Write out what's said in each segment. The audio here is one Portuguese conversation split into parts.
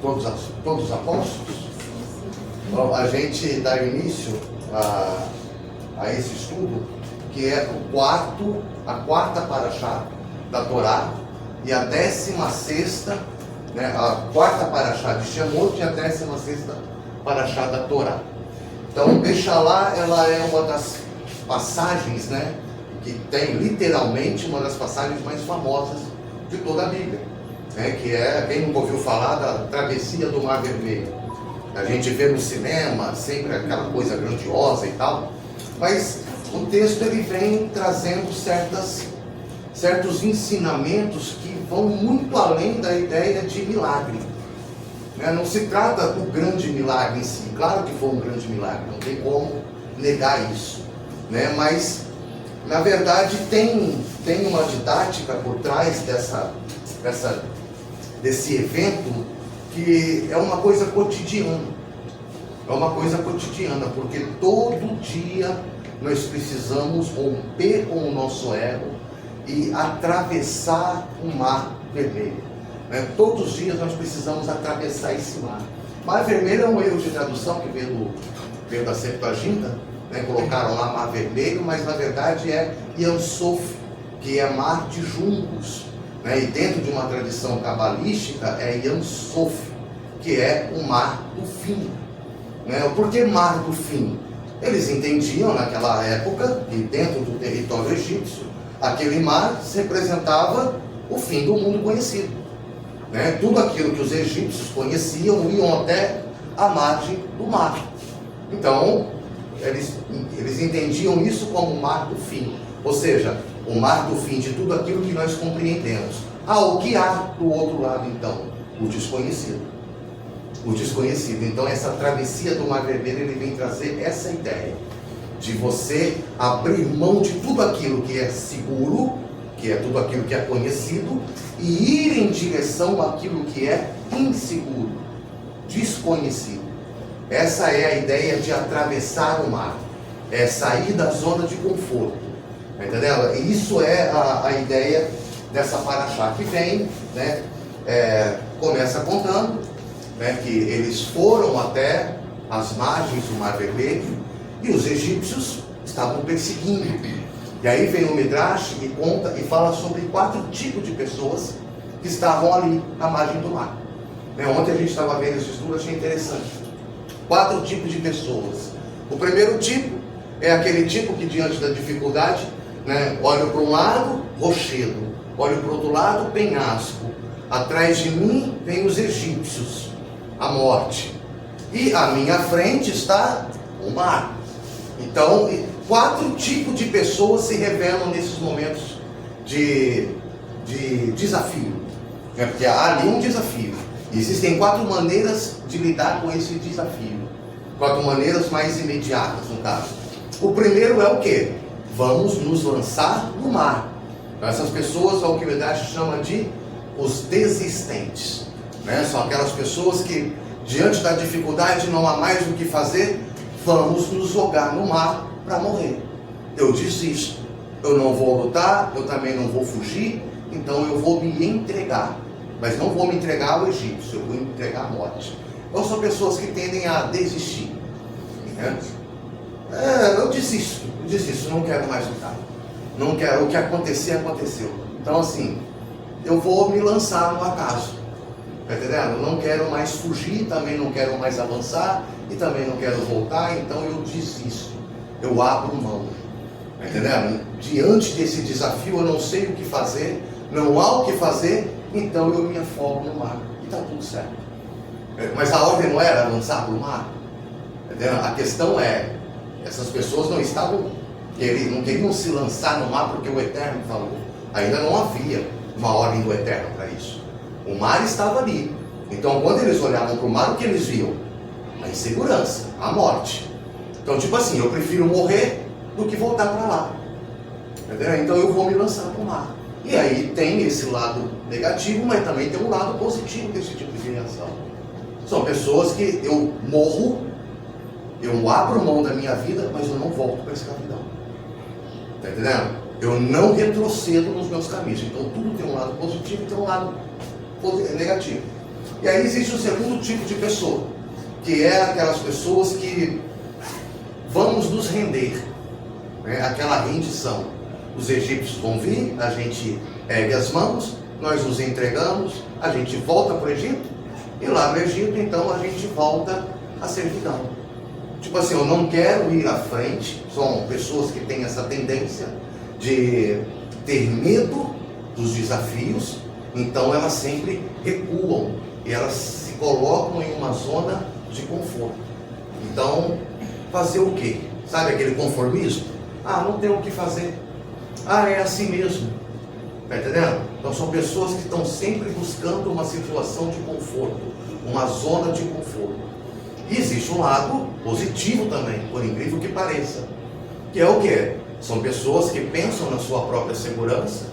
todos os apóstolos? Bom, a gente dá início a esse estudo, que é a quarta paraxá da Torá e a 16ª, né, a quarta paraxá de Shemot e a 16ª paraxá da Torá. Então, Bechalá, ela é uma das passagens, né, que tem literalmente uma das passagens mais famosas de toda a Bíblia, né, que é, quem nunca ouviu falar da travessia do Mar Vermelho? A gente vê no cinema sempre aquela coisa grandiosa e tal, mas o texto ele vem trazendo certos ensinamentos que vão muito além da ideia de milagre, né? Não se trata do grande milagre em si, claro que foi um grande milagre, não tem como negar isso, né? Mas na verdade tem uma didática por trás desse evento, que é uma coisa cotidiana. É uma coisa cotidiana, porque todo dia nós precisamos romper com o nosso ego e atravessar o Mar Vermelho, né? Todos os dias nós precisamos atravessar esse mar. Mar Vermelho é um erro de tradução que veio da Septuaginta, né? Colocaram lá Mar Vermelho, mas na verdade é Yam Sof, que é mar de juncos, né? E dentro de uma tradição cabalística é Yam Sof, que é o mar do fim, né? Por que mar do fim? Eles entendiam naquela época que dentro do território egípcio, aquele mar representava o fim do mundo conhecido, né? Tudo aquilo que os egípcios conheciam iam até a margem do mar. Então, eles entendiam isso como o mar do fim, ou seja, o mar do fim de tudo aquilo que nós compreendemos. O que há do outro lado então? O desconhecido. O desconhecido. Então essa travessia do Mar Vermelho, ele vem trazer essa ideia de você abrir mão de tudo aquilo que é seguro, que é tudo aquilo que é conhecido, e ir em direção àquilo que é inseguro, desconhecido. Essa é a ideia de atravessar o mar, é sair da zona de conforto, tá entendendo? E isso é a ideia dessa paraxá que vem, né? Começa contando, né, que eles foram até as margens do Mar Vermelho e os egípcios estavam perseguindo. E aí vem o Midrash e conta e fala sobre 4 tipos de pessoas que estavam ali na margem do mar, né? Ontem a gente estava vendo esse estudo, achei interessante. 4 tipos de pessoas. O primeiro tipo é aquele tipo que diante da dificuldade, né, olha para um lado, rochedo, olha para o outro lado, penhasco, atrás de mim vem os egípcios, a morte, e à minha frente está o mar. Então, 4 tipos de pessoas se revelam nesses momentos de desafio, né? Porque há ali um desafio. Existem 4 maneiras de lidar com esse desafio, 4 maneiras mais imediatas no caso. O primeiro é o quê? Vamos nos lançar no mar. Essas pessoas, o que o Midrash chama de os desistentes, né? São aquelas pessoas que diante da dificuldade não há mais o que fazer, vamos nos jogar no mar para morrer. Eu desisto, eu não vou lutar, eu também não vou fugir, então eu vou me entregar, mas não vou me entregar ao egípcio, eu vou me entregar à morte. Então são pessoas que tendem a desistir, né? Eu desisto, não quero mais lutar, não quero, o que acontecer, aconteceu. Então assim, eu vou me lançar no acaso, tá entendendo? Eu não quero mais fugir, também não quero mais avançar, e também não quero voltar, então eu desisto, eu abro mão, tá entendendo? Diante desse desafio eu não sei o que fazer, não há o que fazer, então eu me afogo no mar, e está tudo certo. Mas a ordem não era lançar para o mar, tá entendendo? A questão é, essas pessoas não queriam se lançar no mar porque o Eterno falou, ainda não havia uma ordem do Eterno para isso. O mar estava ali, então quando eles olhavam para o mar, o que eles viam? A insegurança, a morte. Então tipo assim, eu prefiro morrer do que voltar para lá, entendeu? Então eu vou me lançar para o mar. E aí tem esse lado negativo, mas também tem um lado positivo desse tipo de reação. São pessoas que eu morro, eu abro mão da minha vida, mas eu não volto para a escravidão, tá entendendo? Eu não retrocedo nos meus caminhos. Então tudo tem um lado positivo e tem um lado negativo. E aí existe o segundo tipo de pessoa, que é aquelas pessoas que vamos nos render, né? Aquela rendição. Os egípcios vão vir, a gente ergue as mãos, nós nos entregamos, a gente volta para o Egito, e lá no Egito, então, a gente volta à servidão. Tipo assim, eu não quero ir à frente. São pessoas que têm essa tendência de ter medo dos desafios, então elas sempre recuam, e elas se colocam em uma zona de conforto. Então, fazer o quê? Sabe aquele conformismo? Ah, não tem o que fazer. Ah, é assim mesmo. Está entendendo? Então são pessoas que estão sempre buscando uma situação de conforto, uma zona de conforto. E existe um lado positivo também, por incrível que pareça, que é o quê? São pessoas que pensam na sua própria segurança,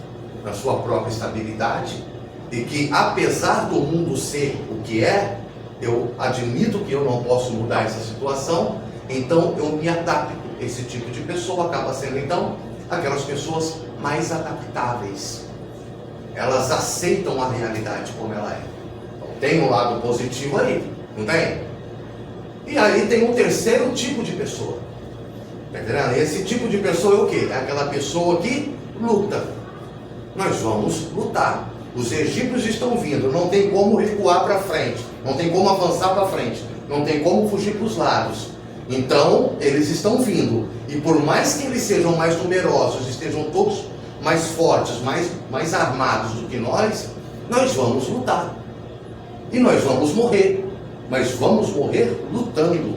na sua própria estabilidade, e que apesar do mundo ser o que é, eu admito que eu não posso mudar essa situação, então eu me adapto. Esse tipo de pessoa acaba sendo então aquelas pessoas mais adaptáveis. Elas aceitam a realidade como ela é. Então, tem um lado positivo aí, não tem? E aí tem um terceiro tipo de pessoa. Tá entendendo? Esse tipo de pessoa é o quê? É aquela pessoa que luta. Nós vamos lutar. Os egípcios estão vindo, não tem como recuar para frente, não tem como avançar para frente, não tem como fugir para os lados. Então, eles estão vindo, e por mais que eles sejam mais numerosos, estejam todos mais fortes, mais armados do que nós vamos lutar. E nós vamos morrer, mas vamos morrer lutando.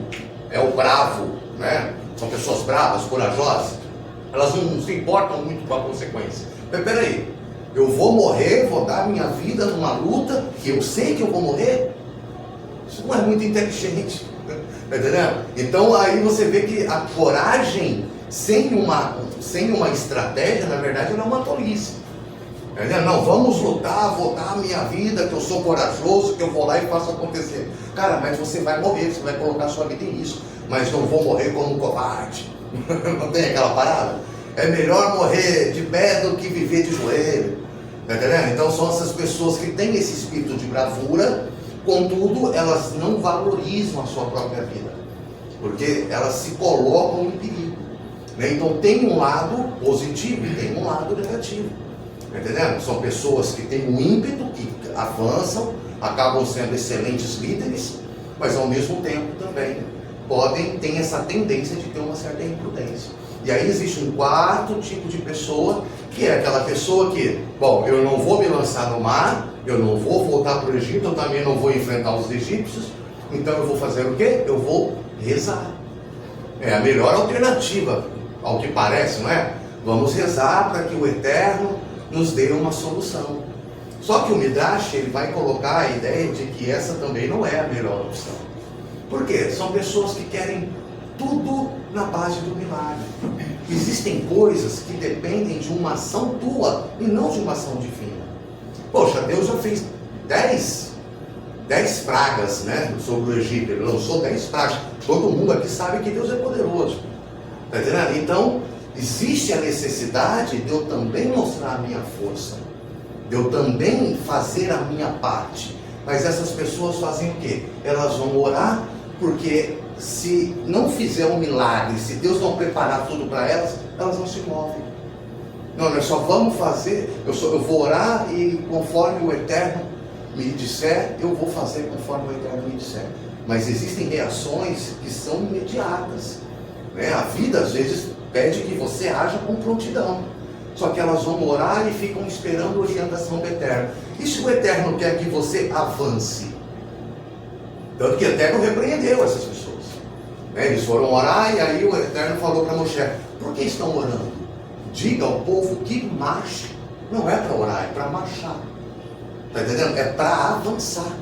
É o bravo, né? São pessoas bravas, corajosas, elas não se importam muito com a consequência. Mas peraí, eu vou morrer, vou dar minha vida numa luta, que eu sei que eu vou morrer? Isso não é muito inteligente. Tá entendendo? Então aí você vê que a coragem sem uma estratégia, na verdade, ela é uma tolice. Tá entendendo? Não, vamos lutar, vou dar a minha vida, que eu sou corajoso, que eu vou lá e faço acontecer. Cara, mas você vai morrer, você vai colocar sua vida em risco, mas não vou morrer como covarde. Não tem aquela parada? É melhor morrer de pé do que viver de joelho. Tá entendendo? Então são essas pessoas que têm esse espírito de bravura. Contudo, elas não valorizam a sua própria vida, porque elas se colocam em perigo, né? Então tem um lado positivo e tem um lado negativo, tá entendendo? São pessoas que têm um ímpeto, que avançam, acabam sendo excelentes líderes, mas ao mesmo tempo também têm essa tendência de ter uma certa imprudência. E aí existe um quarto tipo de pessoa, que é aquela pessoa que, bom, eu não vou me lançar no mar, eu não vou voltar para o Egito, eu também não vou enfrentar os egípcios, então eu vou fazer o quê? Eu vou rezar. É a melhor alternativa, ao que parece, não é? Vamos rezar para que o Eterno nos dê uma solução. Só que o Midrash, ele vai colocar a ideia de que essa também não é a melhor opção. Por quê? São pessoas que querem tudo na base do milagre. Existem coisas que dependem de uma ação tua e não de uma ação divina. Poxa, Deus já fez 10 pragas, né, sobre o Egito. Ele lançou 10 pragas. Todo mundo aqui sabe que Deus é poderoso. Tá entendendo? Então, existe a necessidade de eu também mostrar a minha força, de eu também fazer a minha parte. Mas essas pessoas fazem o quê? Elas vão orar, porque se não fizer um milagre, se Deus não preparar tudo para elas, elas não se movem. Não, nós só vamos fazer, eu vou orar e conforme o Eterno me disser, eu vou fazer conforme o Eterno me disser. Mas existem reações que são imediatas, né? A vida às vezes pede que você haja com prontidão. Só que elas vão orar e ficam esperando a orientação do Eterno. E se o Eterno quer que você avance? Tanto que o Eterno repreendeu essas pessoas, né? Eles foram orar e aí o Eterno falou para Moisés: por que estão orando? Diga ao povo que marche. Não é para orar, é para marchar. Está entendendo? É para avançar.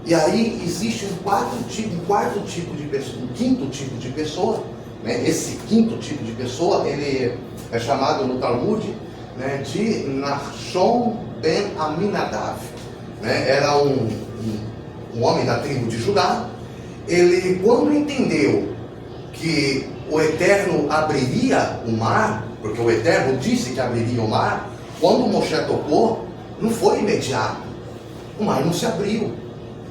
E aí existe um quarto tipo de pessoa, um quinto tipo de pessoa, né? Esse quinto tipo de pessoa, ele é chamado no Talmud, né, de Nachshon ben Aminadav, né? Era um homem da tribo de Judá. Ele, quando entendeu que o Eterno abriria o mar, porque o Eterno disse que abriria o mar, quando Moshe tocou, não foi imediato. o mar não se abriu.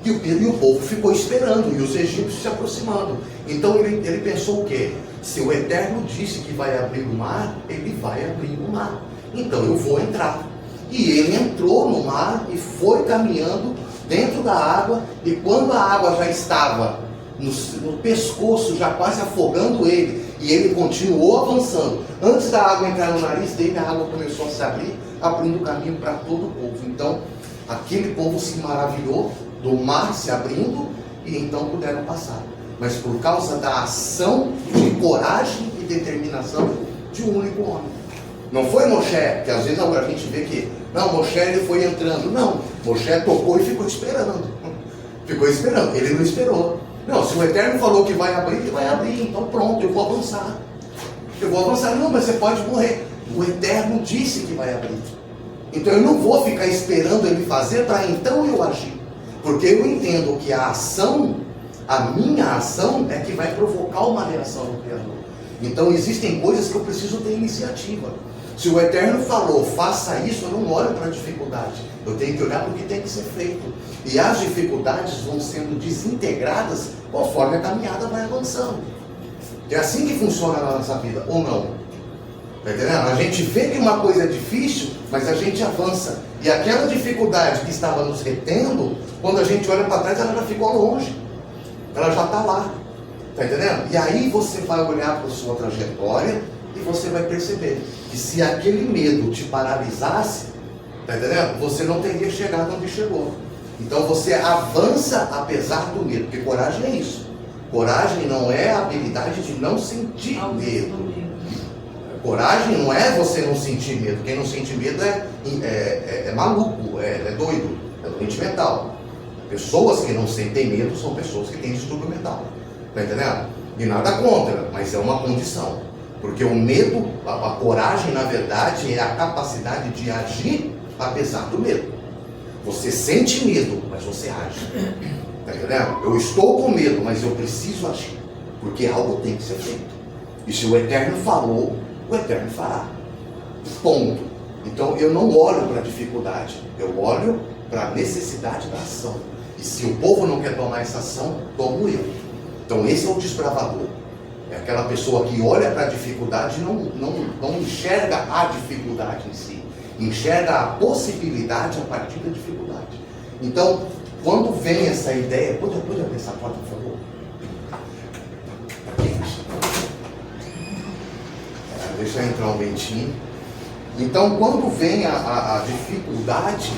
E o povo ficou esperando, e os egípcios se aproximando. Então ele pensou o quê? Se o Eterno disse que vai abrir o mar, ele vai abrir o mar. Então eu vou entrar. E ele entrou no mar e foi caminhando dentro da água, e quando a água já estava no pescoço, já quase afogando ele, e ele continuou avançando, antes da água entrar no nariz dele, a água começou a se abrir, abrindo caminho para todo o povo. Então aquele povo se maravilhou do mar se abrindo, e então puderam passar. Mas por causa da ação de coragem e determinação de um único homem. Não foi Moshe, que às vezes a gente vê que, não, Moshe ele foi entrando. Não, Moshe tocou e ficou esperando. Ficou esperando, ele não esperou. Não, se o Eterno falou que vai abrir, ele vai abrir. Então pronto, eu vou avançar. Eu vou avançar. Não, mas você pode morrer. O Eterno disse que vai abrir. Então eu não vou ficar esperando ele fazer para então eu agir. Porque eu entendo que a ação, a minha ação, é que vai provocar uma reação do Criador. Então existem coisas que eu preciso ter iniciativa. Se o Eterno falou, faça isso, eu não olho para a dificuldade. Eu tenho que olhar para o que tem que ser feito. E as dificuldades vão sendo desintegradas conforme a caminhada vai avançando. É assim que funciona na nossa vida, ou não? Está entendendo? A gente vê que uma coisa é difícil, mas a gente avança. E aquela dificuldade que estava nos retendo, quando a gente olha para trás, ela já ficou longe. Ela já está lá. Está entendendo? E aí você vai olhar para a sua trajetória e você vai perceber que se aquele medo te paralisasse, está entendendo? Você não teria chegado onde chegou. Então você avança apesar do medo, porque coragem é isso. Coragem não é a habilidade de não sentir medo. Coragem não é você não sentir medo. Quem não sente medo é maluco, é doido, é doente mental. Pessoas que não sentem medo são pessoas que têm distúrbio mental. Está entendendo? E nada contra, mas é uma condição. Porque o medo, a coragem, na verdade, é a capacidade de agir apesar do medo. Você sente medo, mas você age. Está entendendo? Eu estou com medo, mas eu preciso agir. Porque algo tem que ser feito. E se o Eterno falou, o Eterno fará. Ponto. Então eu não olho para a dificuldade, eu olho para a necessidade da ação. E se o povo não quer tomar essa ação, tomo eu. Então esse é o desbravador. É aquela pessoa que olha para a dificuldade e não enxerga a dificuldade em si. Enxerga a possibilidade a partir da dificuldade. Então, quando vem essa ideia... Pode abrir essa porta, por favor? Deixa entrar um ventinho. Então, quando vem a dificuldade,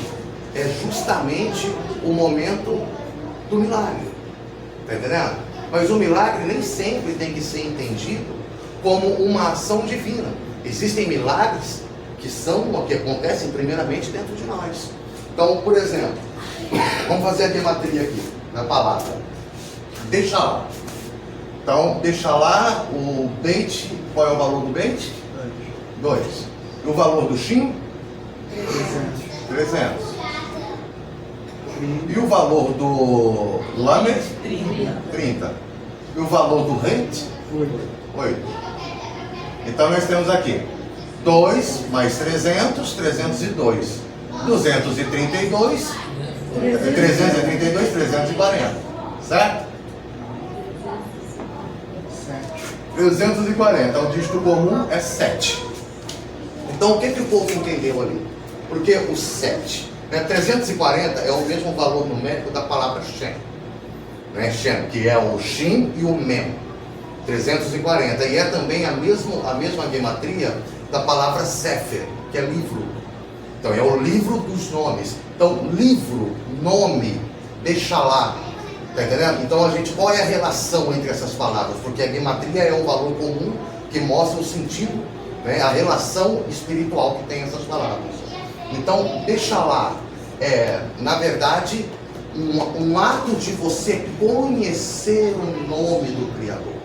é justamente o momento do milagre. Está entendendo? Mas o milagre nem sempre tem que ser entendido como uma ação divina. Existem milagres que acontecem primeiramente dentro de nós. Então, por exemplo, vamos fazer a gematria aqui, na palavra. Deixa lá. Então, deixa lá o beit. Qual é o valor do beit? 2. E o valor do shin? 300. E o valor do lamed? 30. E o valor do reit? 8. Então nós temos aqui 2 mais 300, 302. 232, 332, 340. Certo? 340. O dígito comum é 7. Então o que o povo entendeu ali? Porque o 7... 340 é o mesmo valor numérico da palavra Shem, né? Shem, que é o Shin e o Mem. 340. E é também a mesma gematria da palavra Sefer, que é livro. Então é o livro dos nomes. Então, livro, nome, deixa lá. Está entendendo? Então qual é a relação entre essas palavras? Porque a gematria é um valor comum que mostra o sentido, né? A relação espiritual que tem essas palavras. Então, deixa lá, na verdade, um ato de você conhecer o nome do Criador.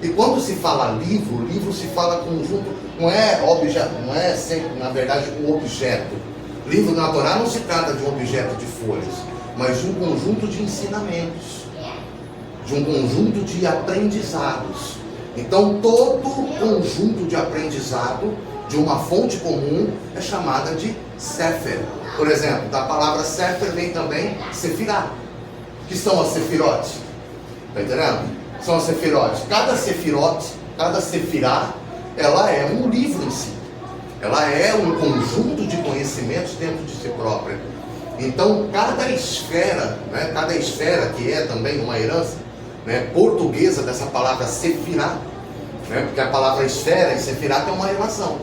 E quando se fala livro, livro se fala conjunto, não é sempre, na verdade, um objeto. Livro na Torá não se trata de um objeto de folhas, mas de um conjunto de ensinamentos, de um conjunto de aprendizados. Então, todo conjunto de aprendizado de uma fonte comum é chamada de Sefer. Por exemplo, da palavra Sefer vem também Sefirá, que são as Sefirotes. Está entendendo? São as Sefirotes. Cada Sefirote, cada Sefirá, ela é um livro em si. Ela é um conjunto de conhecimentos dentro de si própria. Então, cada esfera, né, cada esfera que é também uma herança, né, portuguesa dessa palavra Sefirá, né, porque a palavra esfera e Sefirá tem uma relação.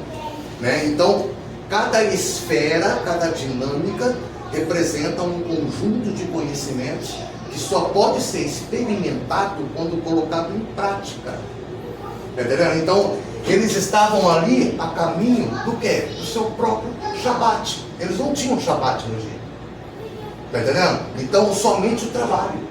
Né? Então, cada esfera, cada dinâmica representa um conjunto de conhecimentos que só pode ser experimentado quando colocado em prática. Entendeu? Então, eles estavam ali a caminho do quê? Do seu próprio Shabat. Eles não tinham Shabat no Egito. Está entendendo? Então, somente o trabalho.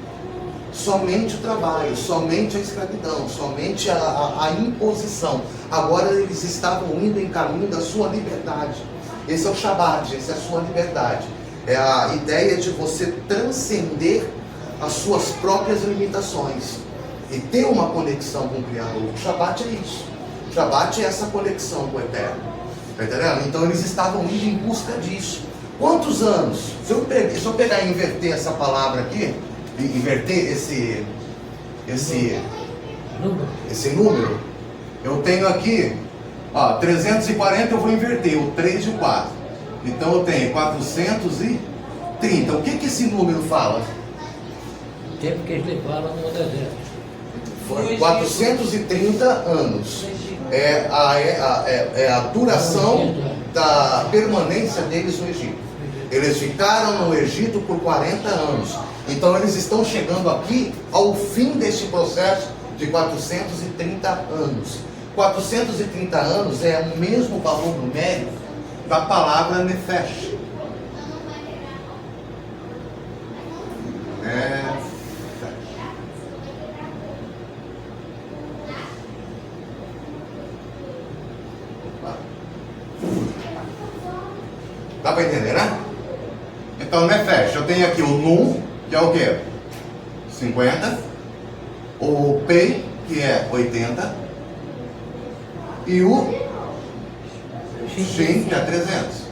Somente o trabalho, somente a escravidão, somente a imposição. Agora eles estavam indo em caminho da sua liberdade. Esse é o Shabat, essa é a sua liberdade. É a ideia de você transcender as suas próprias limitações e ter uma conexão com o Criador. O Shabat é isso. O Shabat é essa conexão com o Eterno. Está entendendo? Então eles estavam indo em busca disso. Quantos anos? Se eu pegar e inverter essa palavra aqui, inverter esse número, eu tenho aqui, ó, 340 eu vou inverter, o 3 e o 4. Então eu tenho 430. O que esse número fala? O tempo que eles levaram no deserto. Foi 430 anos. É a duração da permanência deles no Egito. Eles ficaram no Egito por 40 anos. Então eles estão chegando aqui ao fim deste processo de 430 anos. 430 anos é o mesmo valor numérico da palavra Nefesh. Dá para entender, né? Então, Nefesh, eu tenho aqui o Nun, que é o quê? 50. O Pei, que é 80. E o Shin, que é 300.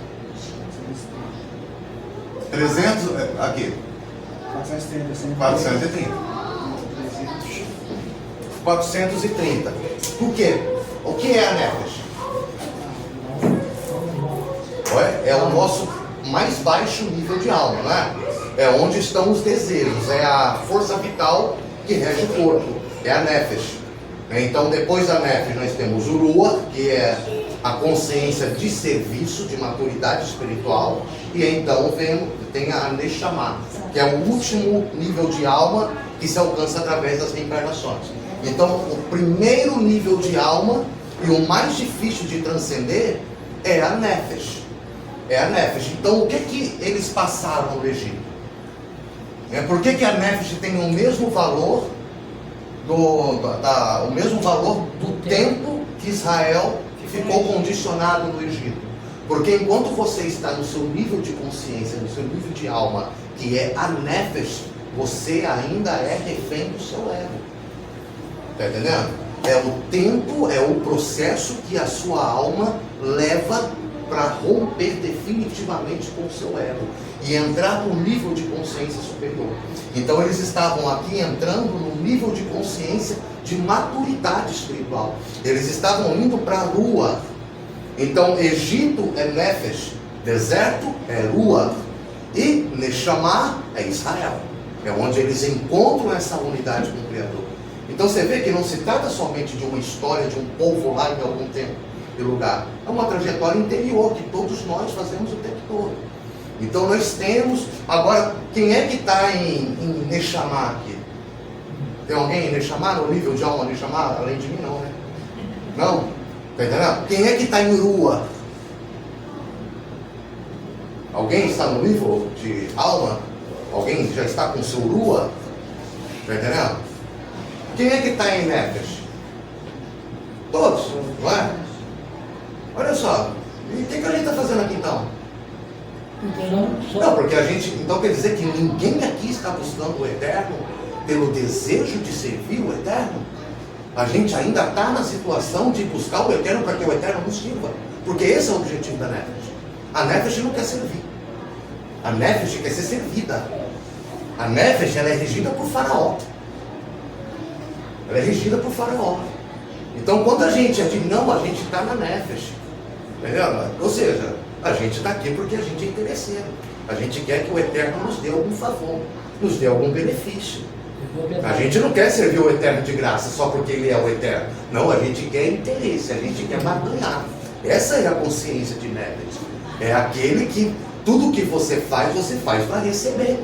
300, aqui. 430. 430. Por quê? O que é a Nefesh? É o nosso mais baixo nível de alma, não é? É onde estão os desejos, é a força vital que rege o corpo, é a Nefesh. Então, depois da Nefesh, nós temos o Ruach, que é a consciência de serviço, de maturidade espiritual, e então tem a Neshama, que é o último nível de alma que se alcança através das reencarnações. Então, o primeiro nível de alma e o mais difícil de transcender é a Nefesh. É a Nefesh. Então, o que eles passaram no Egito? Por que a Nefesh tem o mesmo valor o mesmo valor do tempo que Israel ficou condicionado no Egito? Porque enquanto você está no seu nível de consciência, no seu nível de alma, que é a Nefesh, você ainda é refém do seu ego. Está entendendo? É o tempo, é o processo que a sua alma leva para romper definitivamente com o seu ego e entrar no nível de consciência superior. Então eles estavam aqui entrando no nível de consciência de maturidade espiritual. Eles estavam indo para a Lua. Então Egito é Nefesh, deserto é Lua e Neshama é Israel. É onde eles encontram essa unidade com o Criador. Então você vê que não se trata somente de uma história de um povo lá em algum tempo e lugar. É uma trajetória interior que todos nós fazemos o tempo todo. Então nós temos. Agora, quem é que está em Neshama aqui? Tem alguém em Neshama, no nível de alma Neshama? Além de mim, não, né? Não? Está entendendo? Quem é que está em Rua? Alguém está no nível de alma? Alguém já está com seu Rua? Está entendendo? Quem é que está em Nefesh? Todos, não é? Olha só, e o que a gente está fazendo aqui então? Não, porque a gente, então quer dizer que ninguém aqui está buscando o Eterno pelo desejo de servir o Eterno? A gente ainda está na situação de buscar o Eterno para que o Eterno nos sirva, porque esse é o objetivo da Nefesh. A Nefesh não quer servir. A Nefesh quer ser servida. A Nefesh, ela é regida por Faraó. Ela é regida por Faraó. Então, quando a gente é de não, a gente está na Nefesh. Entendeu? Ou seja, a gente está aqui porque a gente é interesseiro. A gente quer que o Eterno nos dê algum favor, nos dê algum benefício. A gente não quer servir o Eterno de graça só porque Ele é o Eterno. Não, a gente quer interesse, a gente quer barganhar. Essa é a consciência de Nefesh. É aquele que tudo que você faz para receber.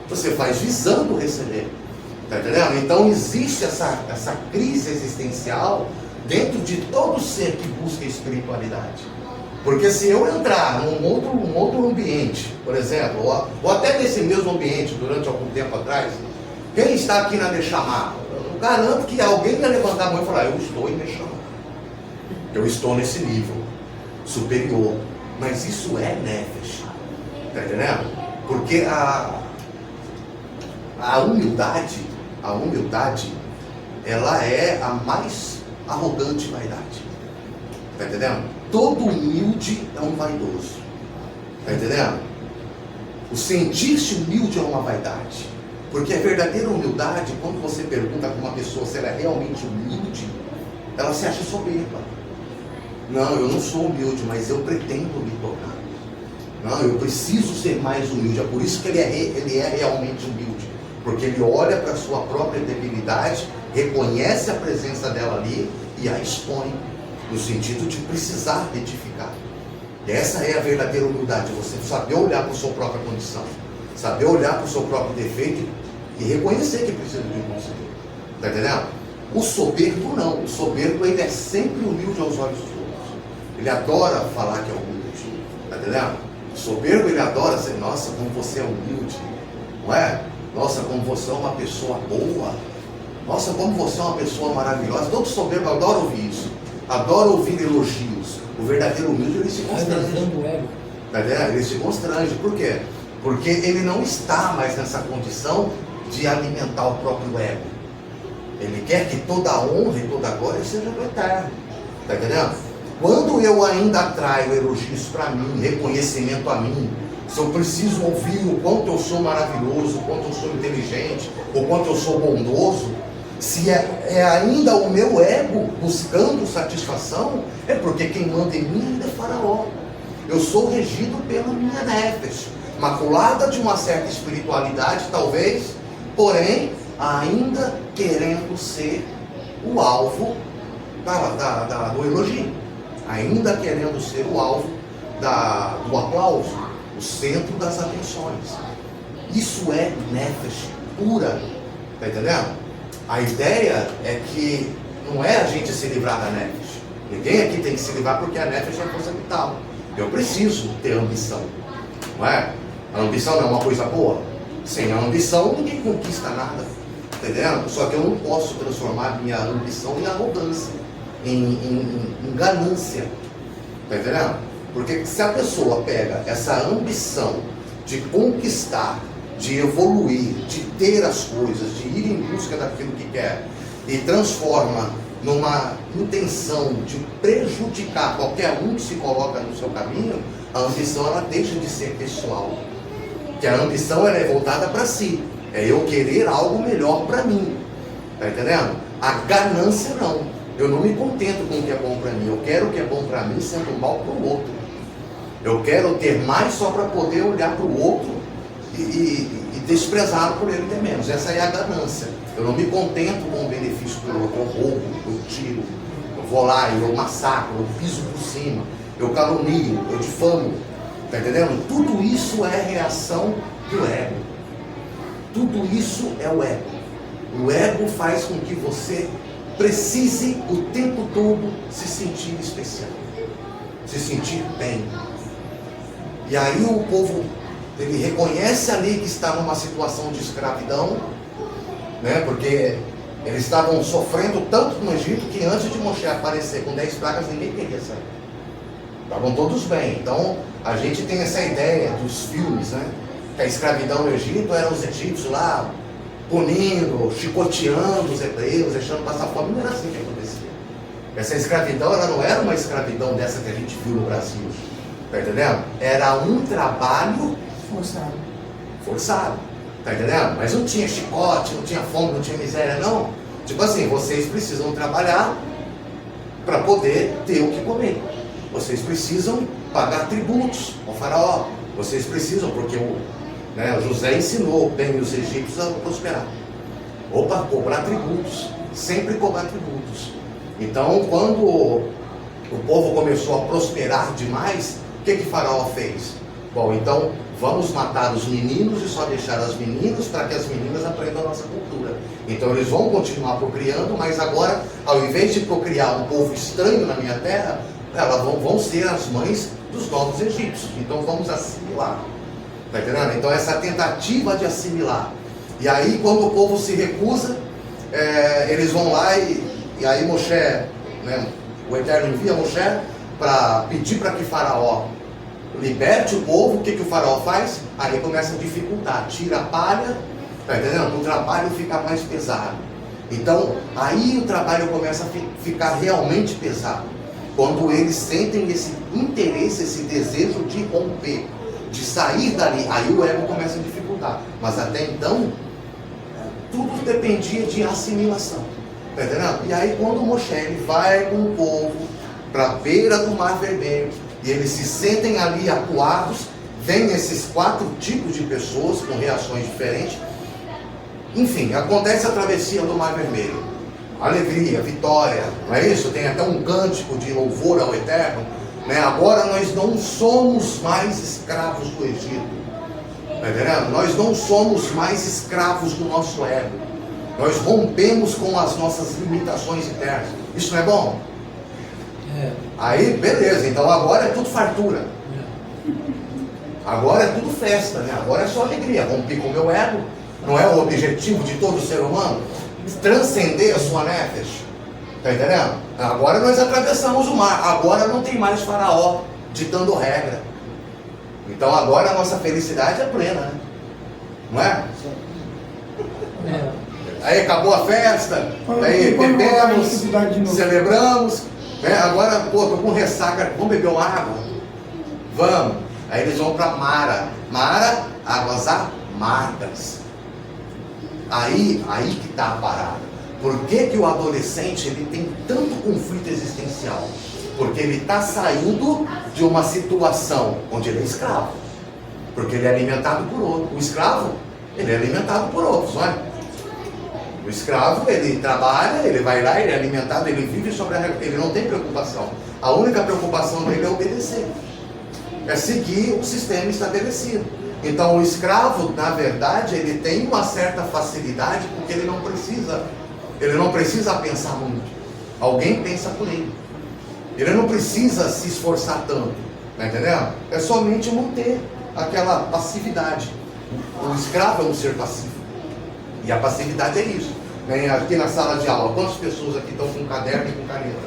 Você faz visando receber. Está entendendo? Então existe essa crise existencial dentro de todo ser que busca espiritualidade. Porque se eu entrar num outro ambiente, por exemplo, ou até nesse mesmo ambiente durante algum tempo atrás, quem está aqui na Neshama, eu garanto que alguém vai levantar a mão e falar, eu estou em Neshama. Eu estou nesse nível superior. Mas isso é Nefesh. Está entendendo? Porque a humildade, ela é a mais arrogante vaidade. Está entendendo? Todo humilde é um vaidoso. Está entendendo? O sentir-se humilde é uma vaidade. Porque a verdadeira humildade, quando você pergunta para uma pessoa se ela é realmente humilde, ela se acha soberba. Não, eu não sou humilde, mas eu pretendo me tornar. Não, eu preciso ser mais humilde. É por isso que ele é realmente humilde. Porque ele olha para a sua própria debilidade, reconhece a presença dela ali e a expõe. No sentido de precisar retificar. E essa é a verdadeira humildade. Você saber olhar para a sua própria condição. Saber olhar para o seu próprio defeito e reconhecer que precisa de um conselho. Está entendendo? O soberbo não. O soberbo ele é sempre humilde aos olhos dos outros. Ele adora falar que é humilde. Está entendendo? O soberbo ele adora ser, nossa, como você é humilde. Não é? Nossa, como você é uma pessoa boa. Nossa, como você é uma pessoa maravilhosa. Todo soberbo adora ouvir isso. Adora ouvir elogios. O verdadeiro humilde ele se constrange. Tá entendendo? Ele se constrange. Por quê? Porque ele não está mais nessa condição de alimentar o próprio ego. Ele quer que toda a honra e toda a glória seja do Eterno. Está entendendo? Quando eu ainda traio elogios para mim, reconhecimento a mim, se eu preciso ouvir o quanto eu sou maravilhoso, o quanto eu sou inteligente, o quanto eu sou bondoso, se é ainda o meu ego buscando satisfação, é porque quem manda em mim ainda é Faraó. Eu sou regido pela minha Nefesh, maculada de uma certa espiritualidade, talvez, porém, ainda querendo ser o alvo do elogio, ainda querendo ser o alvo do aplauso, o centro das atenções. Isso é Nefesh pura, está entendendo? A ideia é que não é a gente se livrar da Nefesh. Ninguém aqui tem que se livrar porque a Nefesh é a força vital. Eu preciso ter ambição, não é? A ambição não é uma coisa boa? Sem a ambição ninguém conquista nada, entendendo? Só que eu não posso transformar minha ambição em arrogância, em ganância, tá entendendo? Porque se a pessoa pega essa ambição de conquistar, de evoluir, de ter as coisas, de ir em busca daquilo que quer, e transforma numa intenção de prejudicar qualquer um que se coloca no seu caminho, a ambição ela deixa de ser pessoal. Que a ambição ela é voltada para si. É eu querer algo melhor para mim. Está entendendo? A ganância não. Eu não me contento com o que é bom para mim. Eu quero o que é bom para mim sendo mal para o outro. Eu quero ter mais só para poder olhar para o outro e desprezá-lo por ele ter menos. Essa é a ganância. Eu não me contento com o benefício do outro. Eu roubo, eu tiro, eu vou lá, eu massacro, eu piso por cima, eu calunio, eu difamo. Está entendendo? Tudo isso é reação do ego. Tudo isso é o ego. O ego faz com que você precise o tempo todo se sentir especial, se sentir bem. E aí o povo, ele reconhece ali que está numa situação de escravidão, né? Porque eles estavam sofrendo tanto no Egito que antes de Moshe aparecer com 10 pragas ninguém queria sair. Estavam todos bem. Então a gente tem essa ideia dos filmes, né? Que a escravidão no Egito eram os egípcios lá punindo, chicoteando os hebreus, deixando passar fome. Não era assim que acontecia. Essa escravidão ela não era uma escravidão dessa que a gente viu no Brasil. Tá entendendo? Era um trabalho Forçado. tá entendendo? Mas não tinha chicote, não tinha fome, não tinha miséria, não. Tipo assim, vocês precisam trabalhar para poder ter o que comer. Vocês precisam pagar tributos ao faraó. Vocês precisam, porque o José ensinou bem os egípcios a prosperar. Opa, cobrar tributos. Sempre cobrar tributos. Então, quando o povo começou a prosperar demais, o que Faraó fez? Bom, então vamos matar os meninos e só deixar as meninas para que as meninas aprendam a nossa cultura. Então eles vão continuar procriando, mas agora, ao invés de procriar um povo estranho na minha terra, elas vão ser as mães dos novos egípcios. Então vamos assimilar. Está entendendo? Então essa tentativa de assimilar. E aí quando o povo se recusa, eles vão lá e aí Moshe, o Eterno envia Moshe para pedir para que Faraó liberte o povo. O que o Faraó faz? Aí começa a dificultar, tira a palha, tá entendendo? O trabalho fica mais pesado. Então, aí o trabalho começa a ficar realmente pesado. Quando eles sentem esse interesse, esse desejo de romper, de sair dali, aí o ego começa a dificultar. Mas até então, tudo dependia de assimilação. Tá entendendo? E aí quando Moshe ele vai com o povo para a beira do Mar Vermelho, e eles se sentem ali acuados, vem esses 4 tipos de pessoas com reações diferentes. Enfim, acontece a travessia do Mar Vermelho. Alegria, vitória, não é isso? Tem até um cântico de louvor ao Eterno. Agora nós não somos mais escravos do Egito. Está entendendo? Nós não somos mais escravos do nosso ego. Nós rompemos com as nossas limitações internas. Isso não é bom? Aí, beleza, então agora é tudo fartura. Agora é tudo festa, Agora é só alegria. Romper com o meu ego. Não é o objetivo de todo ser humano? Transcender a sua nefesh. Está entendendo? Agora nós atravessamos o mar. Agora não tem mais Faraó ditando regra. Então agora a nossa felicidade é plena, Não é? Aí acabou a festa, aí bebemos, celebramos, agora, tô com ressaca, vamos beber uma água? Vamos. Aí eles vão para Mara. Mara, águas amargas. Aí que está a parada. Por que o adolescente ele tem tanto conflito existencial? Porque ele está saindo de uma situação onde ele é escravo. Porque ele é alimentado por outro. O escravo, ele é alimentado por outros, não é? O escravo, ele trabalha, ele vai lá, ele é alimentado, ele vive sobre a regra, ele não tem preocupação. A única preocupação dele é obedecer. É seguir o sistema estabelecido. Então o escravo, na verdade, ele tem uma certa facilidade porque ele não precisa pensar muito. Alguém pensa por ele. Ele não precisa se esforçar tanto. Tá entendendo? É somente manter aquela passividade. O escravo é um ser passivo. E a passividade é isso. Aqui na sala de aula, quantas pessoas aqui estão com caderno e com caneta?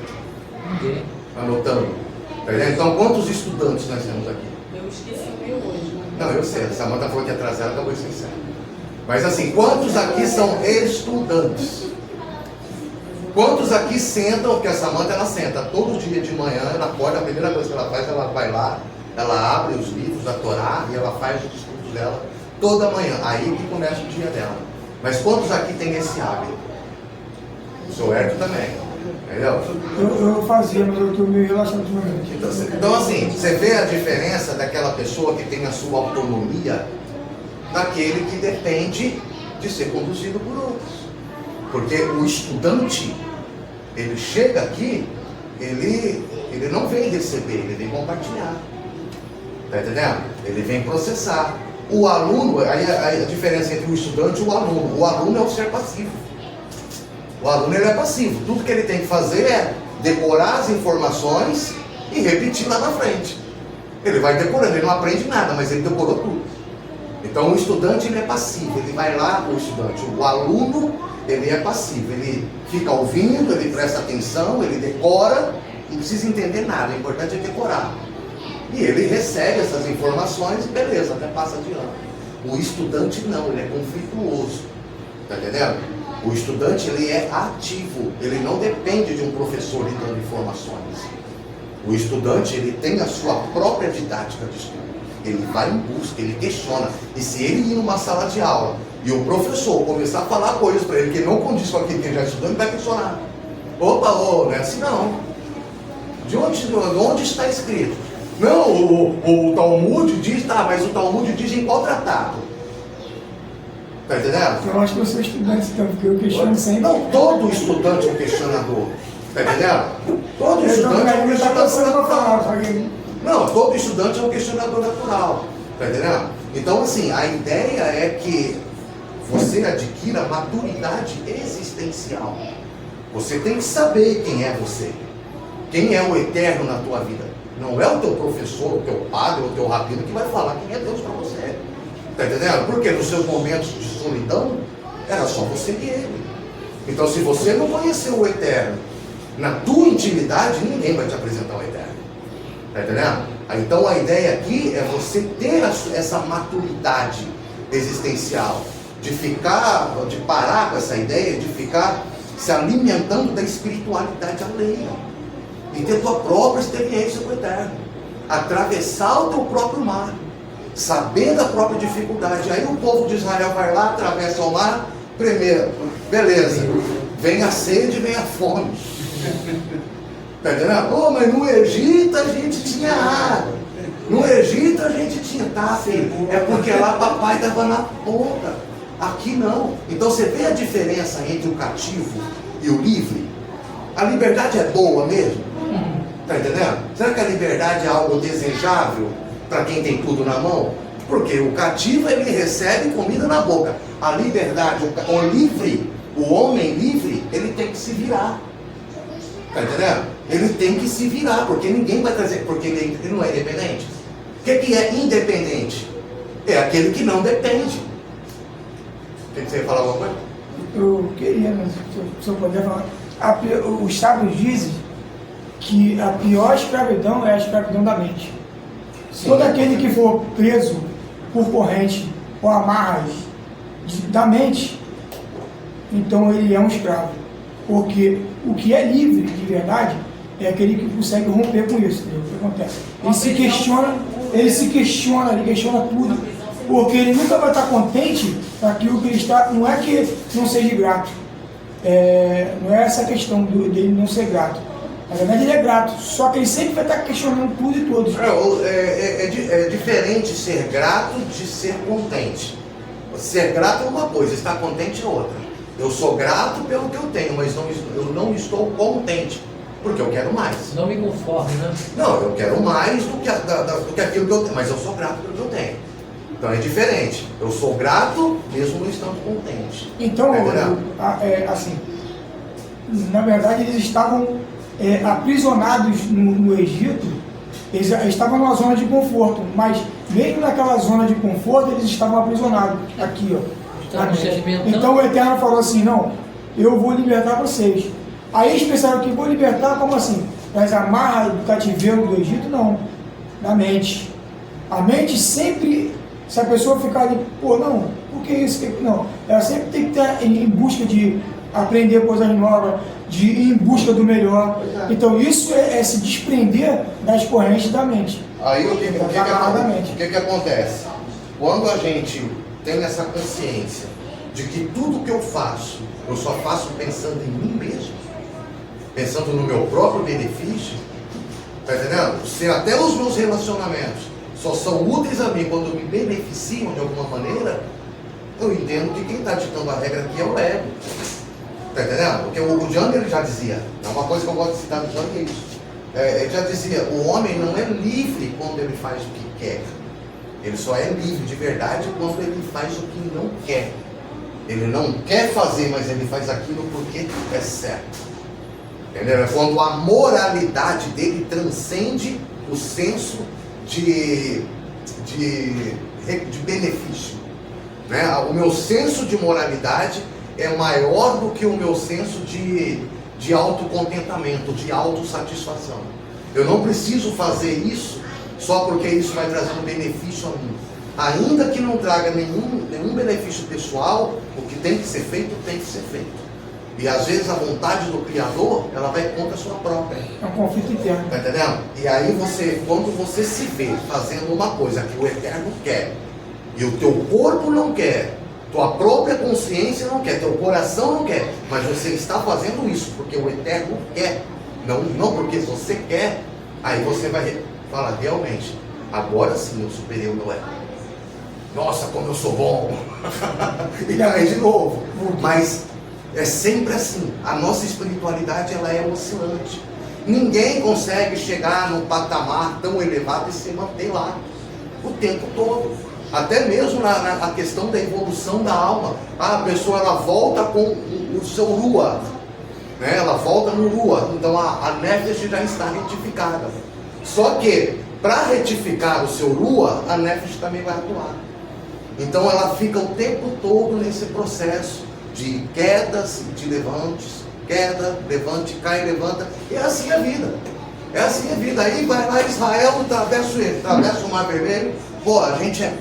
Ninguém. Anotando. Tá entendendo? Então, quantos estudantes nós temos aqui? Eu esqueci o meu hoje. Não, eu sei. A Samanta falou que atrasada, acabou esquecendo. Mas assim, quantos aqui são estudantes? Quantos aqui sentam, porque a Samanta ela senta todo dia de manhã, ela acorda, a primeira coisa que ela faz, ela vai lá, ela abre os livros da Torá e ela faz os estudos dela toda manhã. Aí que começa o dia dela. Mas quantos aqui tem esse hábito? O seu Hérito também. Entendeu? Eu fazia, mas eu estou meio relaxado ultimamente. Então assim, você vê a diferença daquela pessoa que tem a sua autonomia daquele que depende de ser conduzido por outros. Porque o estudante, ele chega aqui, ele não vem receber, ele vem compartilhar. Está entendendo? Ele vem processar. O aluno, aí a diferença entre o estudante e o aluno é o ser passivo. O aluno ele é passivo, tudo que ele tem que fazer é decorar as informações e repetir lá na frente. Ele vai decorando, ele não aprende nada, mas ele decorou tudo. Então o estudante ele é passivo, ele vai lá, o aluno ele é passivo, ele fica ouvindo, ele presta atenção, ele decora, não precisa entender nada, o importante é decorar. E ele recebe essas informações e beleza, até passa adiante. O estudante não, ele é conflituoso. Está entendendo? O estudante ele é ativo, ele não depende de um professor lhe dando informações. O estudante, ele tem a sua própria didática de estudo. Ele vai em busca, ele questiona. E se ele ir numa sala de aula e o professor começar a falar coisas para ele que não condiz com aquilo que ele já estudou, ele vai questionar. Opa, não é assim não. De onde está escrito? Não, o Talmud diz, tá, mas o Talmud diz em qual tratado? Tá entendendo? Eu acho que eu sou estudante, então, porque eu questiono sempre. Não, todo estudante é um questionador. Tá entendendo? Todo estudante é um questionador natural. Não, todo estudante é um questionador natural. Tá entendendo? Então, assim, a ideia é que você adquira maturidade existencial. Você tem que saber quem é você. Quem é o eterno na tua vida. Não é o teu professor, o teu padre, o teu rabino que vai falar quem é Deus para você. Tá entendendo? Porque nos seus momentos de solidão, era só você e ele. Então, se você não conheceu o eterno, na tua intimidade, ninguém vai te apresentar o eterno. Tá entendendo? Então, a ideia aqui é você ter essa maturidade existencial. De parar com essa ideia, de ficar se alimentando da espiritualidade alheia. E ter tua própria experiência com o eterno. Atravessar o teu próprio mar. Saber da própria dificuldade. Aí o povo de Israel vai lá, atravessa o mar. Primeiro, beleza. Vem a sede, vem a fome. Tá entendendo? Oh, mas no Egito a gente tinha água. No Egito a gente tinha. Tá, filho. É porque lá papai dava na boca. Aqui não. Então você vê a diferença entre o cativo e o livre? A liberdade é boa mesmo? Tá entendendo? Será que a liberdade é algo desejável para quem tem tudo na mão? Porque o cativo, ele recebe comida na boca. A liberdade, o livre, o homem livre, ele tem que se virar. Tá entendendo? Ele tem que se virar, porque ninguém vai trazer, porque ele não é independente. O que é independente? É aquele que não depende. Você ia falar alguma coisa? Eu queria, mas se eu puder falar. Os sábios dizem que a pior escravidão é a escravidão da mente. Todo aquele que for preso por corrente ou amarras da mente, então ele é um escravo. Porque o que é livre de verdade é aquele que consegue romper com isso. Entendeu? O que acontece? Ele questiona tudo, porque ele nunca vai estar contente com aquilo que ele está. Não é que não seja grato. Não é essa a questão dele não ser grato. Na verdade ele é grato, só que ele sempre vai estar questionando tudo e todos. É diferente ser grato de ser contente. Ser grato é uma coisa, estar contente é outra. Eu sou grato pelo que eu tenho, mas eu não estou contente, porque eu quero mais. Não me conformo, né? Não, eu quero mais do que aquilo que eu tenho, mas eu sou grato pelo que eu tenho. Então é diferente. Eu sou grato mesmo não estando contente. Então, assim, na verdade eles estavam aprisionados no Egito. Eles estavam numa zona de conforto, mas mesmo naquela zona de conforto eles estavam aprisionados. Aqui, ó. Então o Eterno falou assim: não, eu vou libertar vocês. Aí eles pensaram que vou libertar como assim? Mas amarra do cativeiro do Egito? Não, da mente. A mente sempre, se a pessoa ficar ali, pô, não, por que isso? Não, ela sempre tem que estar em busca de aprender coisas novas, de ir em busca do melhor. Então isso é se desprender das correntes da mente. Aí o que acontece? Quando a gente tem essa consciência de que tudo que eu faço, eu só faço pensando em mim mesmo, pensando no meu próprio benefício, tá entendendo? Se até os meus relacionamentos só são úteis a mim quando me beneficiam de alguma maneira, eu entendo que quem está ditando a regra aqui é o ego. Tá entendendo? Porque o Django, ele já dizia, é uma coisa que eu gosto de citar do Django, é isso. Ele já dizia, o homem não é livre quando ele faz o que quer. Ele só é livre de verdade quando ele faz o que não quer. Ele não quer fazer, mas ele faz aquilo porque é certo. Entendeu? É quando a moralidade dele transcende o senso de benefício. Né? O meu senso de moralidade é maior do que o meu senso de autocontentamento, de autossatisfação. Eu não preciso fazer isso só porque isso vai trazer um benefício a mim. Ainda que não traga nenhum benefício pessoal, o que tem que ser feito, tem que ser feito. E às vezes a vontade do Criador, ela vai contra a sua própria. É um conflito interno. Tá entendendo? E aí você, quando você se vê fazendo uma coisa que o Eterno quer, e o teu corpo não quer, tua própria consciência não quer, teu coração não quer, mas você está fazendo isso porque o Eterno quer, não porque você quer, aí você vai falar, realmente, agora sim eu superei o meu ego. Nossa, como eu sou bom! E cai de novo. Mas é sempre assim. A nossa espiritualidade, ela é oscilante. Ninguém consegue chegar num patamar tão elevado e se manter lá o tempo todo. Até mesmo na questão da evolução da alma. A pessoa, ela volta com o seu Rua, né? Ela volta no Rua. Então a Nefesh já está retificada. Só que para retificar o seu Rua, a Nefesh também vai atuar. Então ela fica o tempo todo nesse processo de quedas, de levantes, queda, levante, cai, levanta. E é assim a vida. É assim a vida. Aí vai lá Israel, atravessa o Mar Vermelho. Pô, a gente é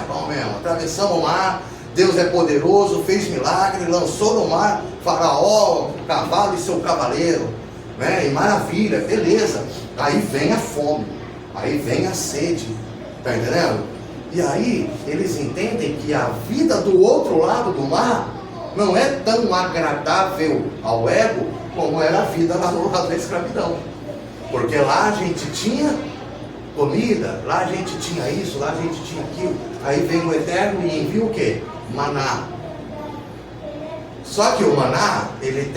bom mesmo. Atravessamos o mar, Deus é poderoso, fez milagre, lançou no mar Faraó, o cavalo e seu cavaleiro, né? E maravilha, beleza. Aí vem a fome, aí vem a sede, tá entendendo? E aí eles entendem que a vida do outro lado do mar não é tão agradável ao ego como era a vida lá no lado da escravidão. Porque lá a gente tinha comida, lá a gente tinha isso, lá a gente tinha aquilo. Aí vem o Eterno e envia o quê? Maná. Só que o maná, ele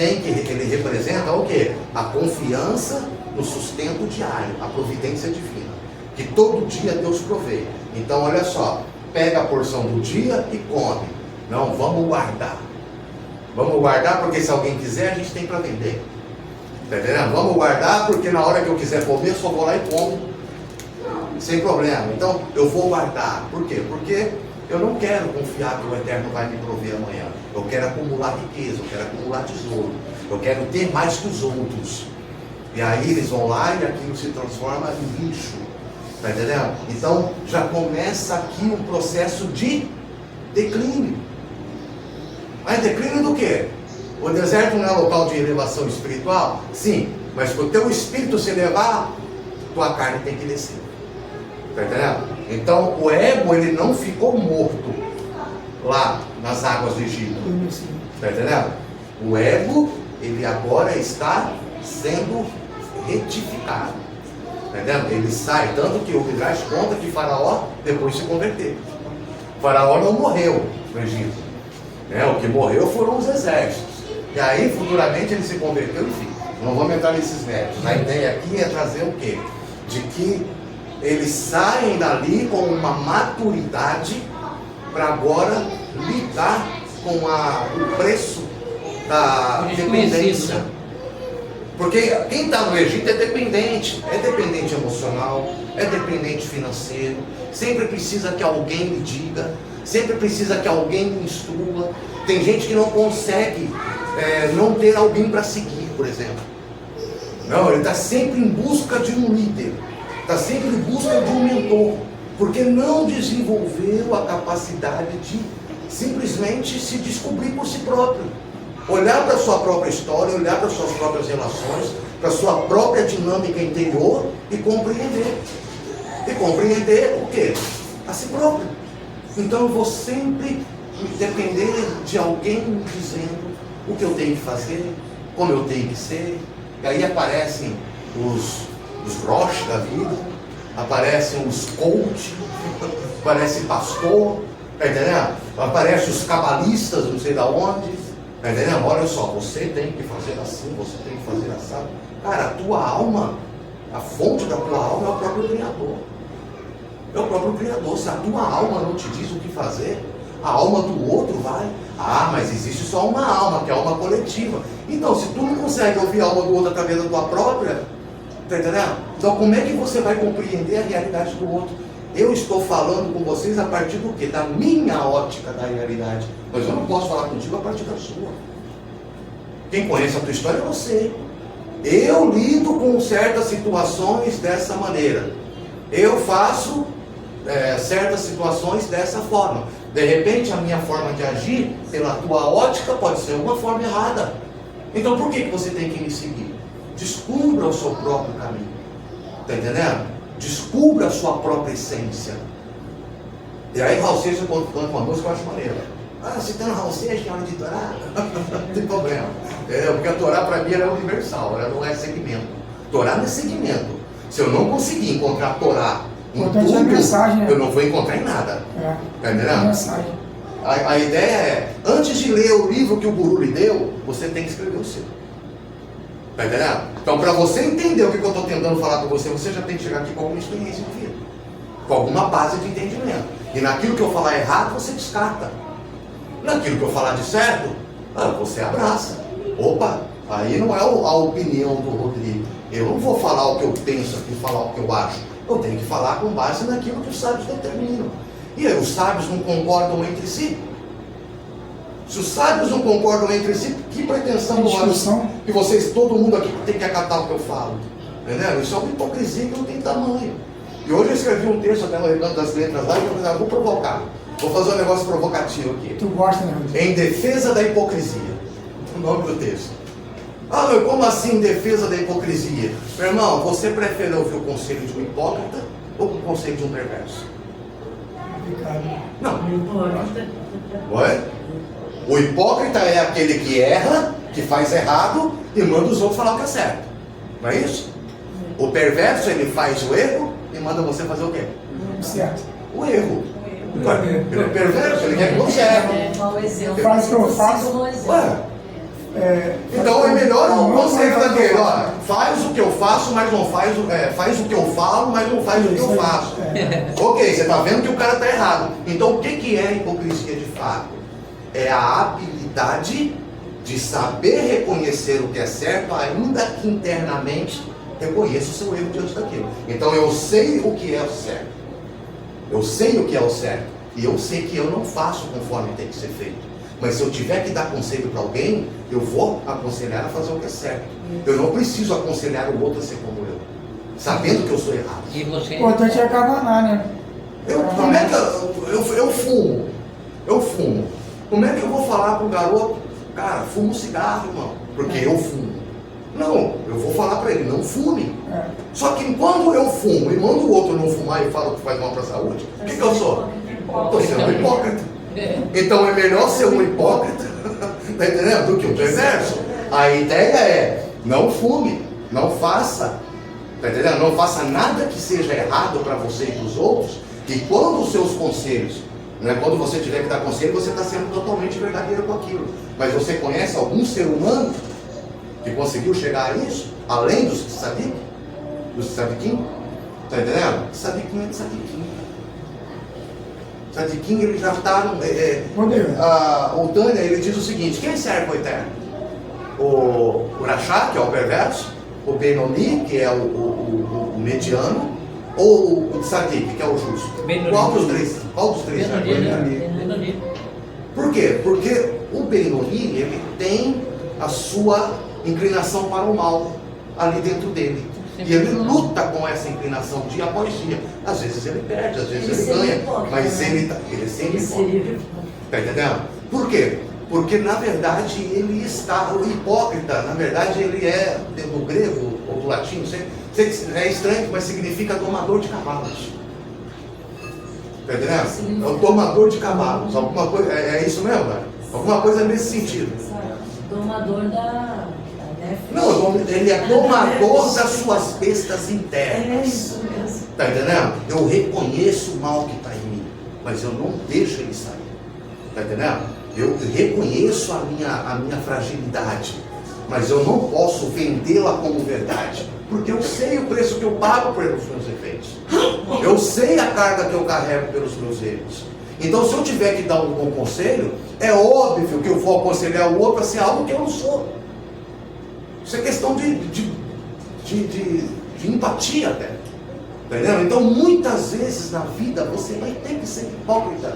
representa o quê? A confiança no sustento diário, a providência divina. Que todo dia Deus provê. Então olha só, pega a porção do dia e come. Não, vamos guardar. Vamos guardar porque se alguém quiser, a gente tem para vender. Tá entendendo? Vamos guardar porque na hora que eu quiser comer, eu só vou lá e como. Sem problema. Então eu vou guardar. Por quê? Porque eu não quero confiar que o Eterno vai me prover amanhã. Eu quero acumular riqueza, eu quero acumular tesouro. Eu quero ter mais que os outros. E aí eles vão lá e aquilo se transforma em lixo. Tá entendendo? Então já começa aqui um processo de declínio. Mas declínio do quê? O deserto não é local de elevação espiritual? Sim, mas para o teu espírito se elevar, tua carne tem que descer. Tá entendendo? Então o ego, ele não ficou morto lá nas águas do Egito. Tá entendendo? O ego, ele agora está sendo retificado. Tá entendendo? Ele sai, tanto que o Midrash conta que Faraó depois se converteu. Faraó não morreu no Egito, né? O que morreu foram os exércitos. E aí futuramente ele se converteu, enfim. Não vamos entrar nesses méritos. A ideia aqui é trazer o quê? De que eles saem dali com uma maturidade para agora lidar com o preço da dependência. Porque quem está no Egito é dependente emocional, é dependente financeiro, sempre precisa que alguém lhe diga, sempre precisa que alguém lhe instrua. Tem gente que não consegue não ter alguém para seguir, por exemplo. Não, ele está sempre em busca de um líder, está sempre em busca de um mentor, porque não desenvolveu a capacidade de simplesmente se descobrir por si próprio. Olhar para a sua própria história, olhar para as suas próprias relações, para a sua própria dinâmica interior e compreender. E compreender o quê? A si próprio. Então eu vou sempre depender de alguém me dizendo o que eu tenho que fazer, como eu tenho que ser. E aí aparecem os Rosh da vida, aparecem os coach, aparece pastor, tá entendendo? Aparecem os cabalistas, não sei da onde. Tá entendendo? Olha só, você tem que fazer assim, você tem que fazer assim. Cara, a tua alma, a fonte da tua alma é o próprio Criador. É o próprio Criador. Se a tua alma não te diz o que fazer, a alma do outro vai. Ah, mas existe só uma alma, que é a alma coletiva. Então, se tu não consegue ouvir a alma do outro através da tua própria, tá entendendo? Então, como é que você vai compreender a realidade do outro? Eu estou falando com vocês a partir do quê? Da minha ótica da realidade. Mas eu não posso falar contigo a partir da sua. Quem conhece a tua história é você. Eu lido com certas situações dessa maneira. Eu faço certas situações dessa forma. De repente, a minha forma de agir, pela tua ótica, pode ser uma forma errada. Então por que você tem que me seguir? Descubra o seu próprio caminho. Está entendendo? Descubra a sua própria essência. E aí Raul Seixas canta uma música que eu acho maneira. Citando Raul Seixas, que é hora de Torá. Não tem problema. Porque a Torá para mim ela é universal, ela não é segmento. Torá não é segmento. Se eu não conseguir encontrar a Torá em tudo, mensagem, né? eu não vou encontrar em nada. Tá entendendo? Mensagem. A ideia é, antes de ler o livro que o guru lhe deu, você tem que escrever o seu. Tá entendendo? Então, para você entender o que eu estou tentando falar com você, você já tem que chegar aqui com alguma experiência de vida, com alguma base de entendimento. E naquilo que eu falar errado, você descarta. Naquilo que eu falar de certo, você abraça. Opa, aí não é a opinião do Rodrigo. Eu não vou falar o que eu penso aqui, falar o que eu acho. Eu tenho que falar com base naquilo que os sábios determinam. E aí, os sábios não concordam entre si? Se os sábios não concordam entre si, que pretensão que vocês, todo mundo aqui tem que acatar o que eu falo? Entendeu? Isso é uma hipocrisia que não tem tamanho. E hoje eu escrevi um texto até no Recanto das Letras lá, e eu falei, vou provocar. Vou fazer um negócio provocativo aqui. Tu gosta, né? Em defesa da hipocrisia. O nome do texto. Meu, como assim em defesa da hipocrisia? Meu irmão, você prefere ouvir o conselho de um hipócrita ou o conselho de um perverso? Não. Ué? O hipócrita é aquele que erra, que faz errado e manda os outros falar o que é certo. Não é isso? O perverso, ele faz o erro e manda você fazer o quê? Certo. O erro. Ele é perverso, ele quer que você erre. Faz o que eu faço. Ué? Então é melhor o conselho daquele, ó, faz o que eu faço, mas não faz faz o que eu falo, mas não faz o que eu faço. Ok, você está vendo que o cara está errado. Então o que é hipocrisia de fato? É a habilidade de saber reconhecer o que é certo, ainda que internamente reconheça o seu erro diante daquilo. Então eu sei o que é o certo. Eu sei o que é o certo. E eu sei que eu não faço conforme tem que ser feito. Mas se eu tiver que dar conselho para alguém, eu vou aconselhar a fazer o que é certo. Eu não preciso aconselhar o outro a ser como eu, sabendo que eu sou errado. E você? O importante é acabar, né? Como é que eu fumo? Eu fumo. Como é que eu vou falar para o garoto, cara, fuma um cigarro, irmão, porque eu fumo? Não, eu vou falar para ele, não fume. Só que quando eu fumo e mando o outro não fumar e falo que faz mal para a saúde, o que eu sou? Estou sendo um hipócrita. Então é melhor ser um hipócrita, tá entendendo? Do que um perverso. A ideia é, não fume, não faça, tá entendendo? Não faça nada que seja errado para você e para os outros, e quando os seus conselhos, né, quando você tiver que dar conselho, você está sendo totalmente verdadeiro com aquilo. Mas você conhece algum ser humano que conseguiu chegar a isso, além dos tzadik? Dos tzadikim? Tá entendendo? Tzadik não é tzadikim. Tzadikim, ele já está o Tânia, ele diz o seguinte: quem serve o Eterno? O Rachá, que é o perverso, o Benoni, que é o mediano, ou o Tzadik, que é o justo? Qual dos três serve o Eterno? Por quê? Porque o Benoni, ele tem a sua inclinação para o mal ali dentro dele. E ele luta com essa inclinação dia após dia. Às vezes ele perde, às vezes ele ganha, mas ele sempre hipócrita. Está entendendo? Por quê? Porque na verdade ele está, o hipócrita, na verdade ele é, do grego ou do latim, não sei, é estranho, mas significa domador de cavalos. Está entendendo? É o domador de cavalos. Alguma coisa, é isso mesmo, né? Alguma coisa nesse sentido. Domador da... Não, ele é domador das suas bestas internas. É isso mesmo. Está entendendo? Eu reconheço o mal que está em mim, mas eu não deixo ele sair. Está entendendo? Eu reconheço a minha fragilidade, mas eu não posso vendê-la como verdade, porque eu sei o preço que eu pago pelos meus efeitos. Eu sei a carga que eu carrego pelos meus erros. Então, se eu tiver que dar um bom conselho, é óbvio que eu vou aconselhar o outro a ser algo que eu não sou. Isso é questão de empatia até. Entendeu? Então muitas vezes na vida você vai ter que ser hipócrita.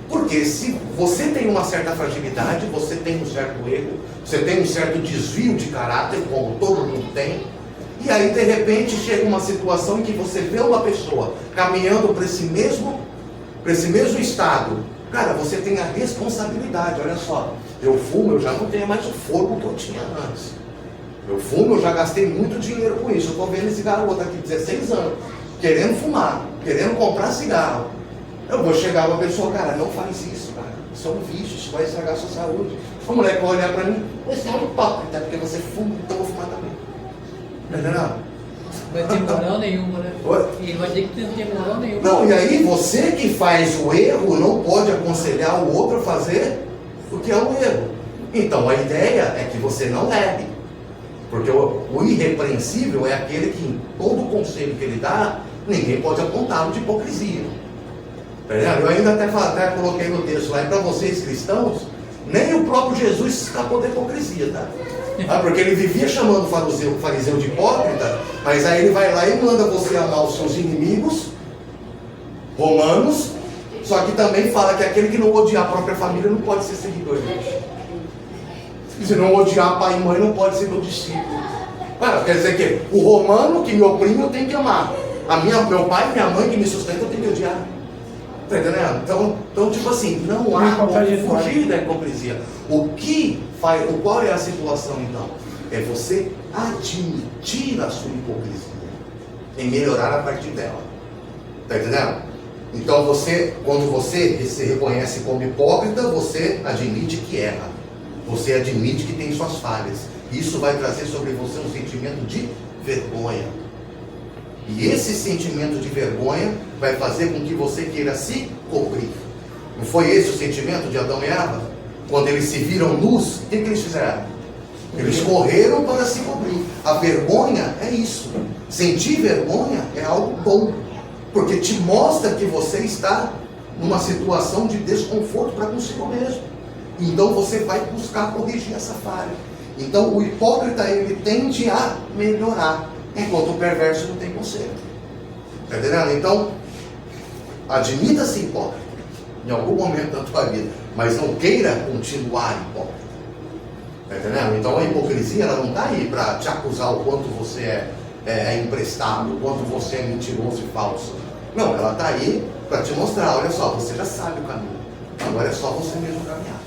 Porque se você tem uma certa fragilidade, você tem um certo erro, você tem um certo desvio de caráter, como todo mundo tem, e aí de repente chega uma situação em que você vê uma pessoa caminhando para esse mesmo estado. Cara, você tem a responsabilidade, olha só. eu fumo, eu já não tenho mais o fogo que eu tinha antes. Eu fumo, eu já gastei muito dinheiro com isso. Eu estou vendo esse garoto aqui, 16 anos, querendo fumar, querendo comprar cigarro. Eu vou chegar uma pessoa, cara, não faz isso, cara. Isso é um vício, isso vai estragar a sua saúde. O moleque vai olhar para mim, você é um hipócrita, porque você fuma, então eu vou fumar também. Tá entendendo? Vai ter moral nenhuma, né? Oi? E vai ter que ter moral nenhuma. Não, e aí você que faz o erro não pode aconselhar o outro a fazer o que é um erro. Então a ideia é que você não leve. Porque o irrepreensível é aquele que em todo conselho que ele dá, ninguém pode apontá-lo de hipocrisia. Eu ainda até coloquei no texto lá, e para vocês cristãos, nem o próprio Jesus escapou da hipocrisia, tá? Porque ele vivia chamando o fariseu de hipócrita, mas aí ele vai lá e manda você amar os seus inimigos, romanos, só que também fala que aquele que não odiar a própria família não pode ser seguidor dele. Se não odiar pai e mãe, não pode ser meu discípulo. Quer dizer que o romano que me oprime eu tenho que amar. Meu pai e minha mãe que me sustentam eu tenho que odiar. Tá entendendo? Então tipo assim, não há como fugir da hipocrisia. Qual é a situação então? É você admitir a sua hipocrisia e melhorar a partir dela. Tá entendendo? Então quando você se reconhece como hipócrita, você admite que erra. Você admite que tem suas falhas. Isso vai trazer sobre você um sentimento de vergonha. E esse sentimento de vergonha vai fazer com que você queira se cobrir. Não foi esse o sentimento de Adão e Eva? Quando eles se viram nus, o que eles fizeram? Eles correram para se cobrir. A vergonha é isso. Sentir vergonha é algo bom, porque te mostra que você está numa situação de desconforto para consigo mesmo. Então você vai buscar corrigir essa falha. Então o hipócrita ele tende a melhorar, enquanto o perverso não tem conserto. Está entendendo? Então, admita-se hipócrita em algum momento da tua vida, mas não queira continuar hipócrita. Está entendendo? Então a hipocrisia ela não está aí para te acusar o quanto você é imprestável, o quanto você é mentiroso e falso. Não, ela está aí para te mostrar, olha só, você já sabe o caminho. Agora é só você mesmo caminhar.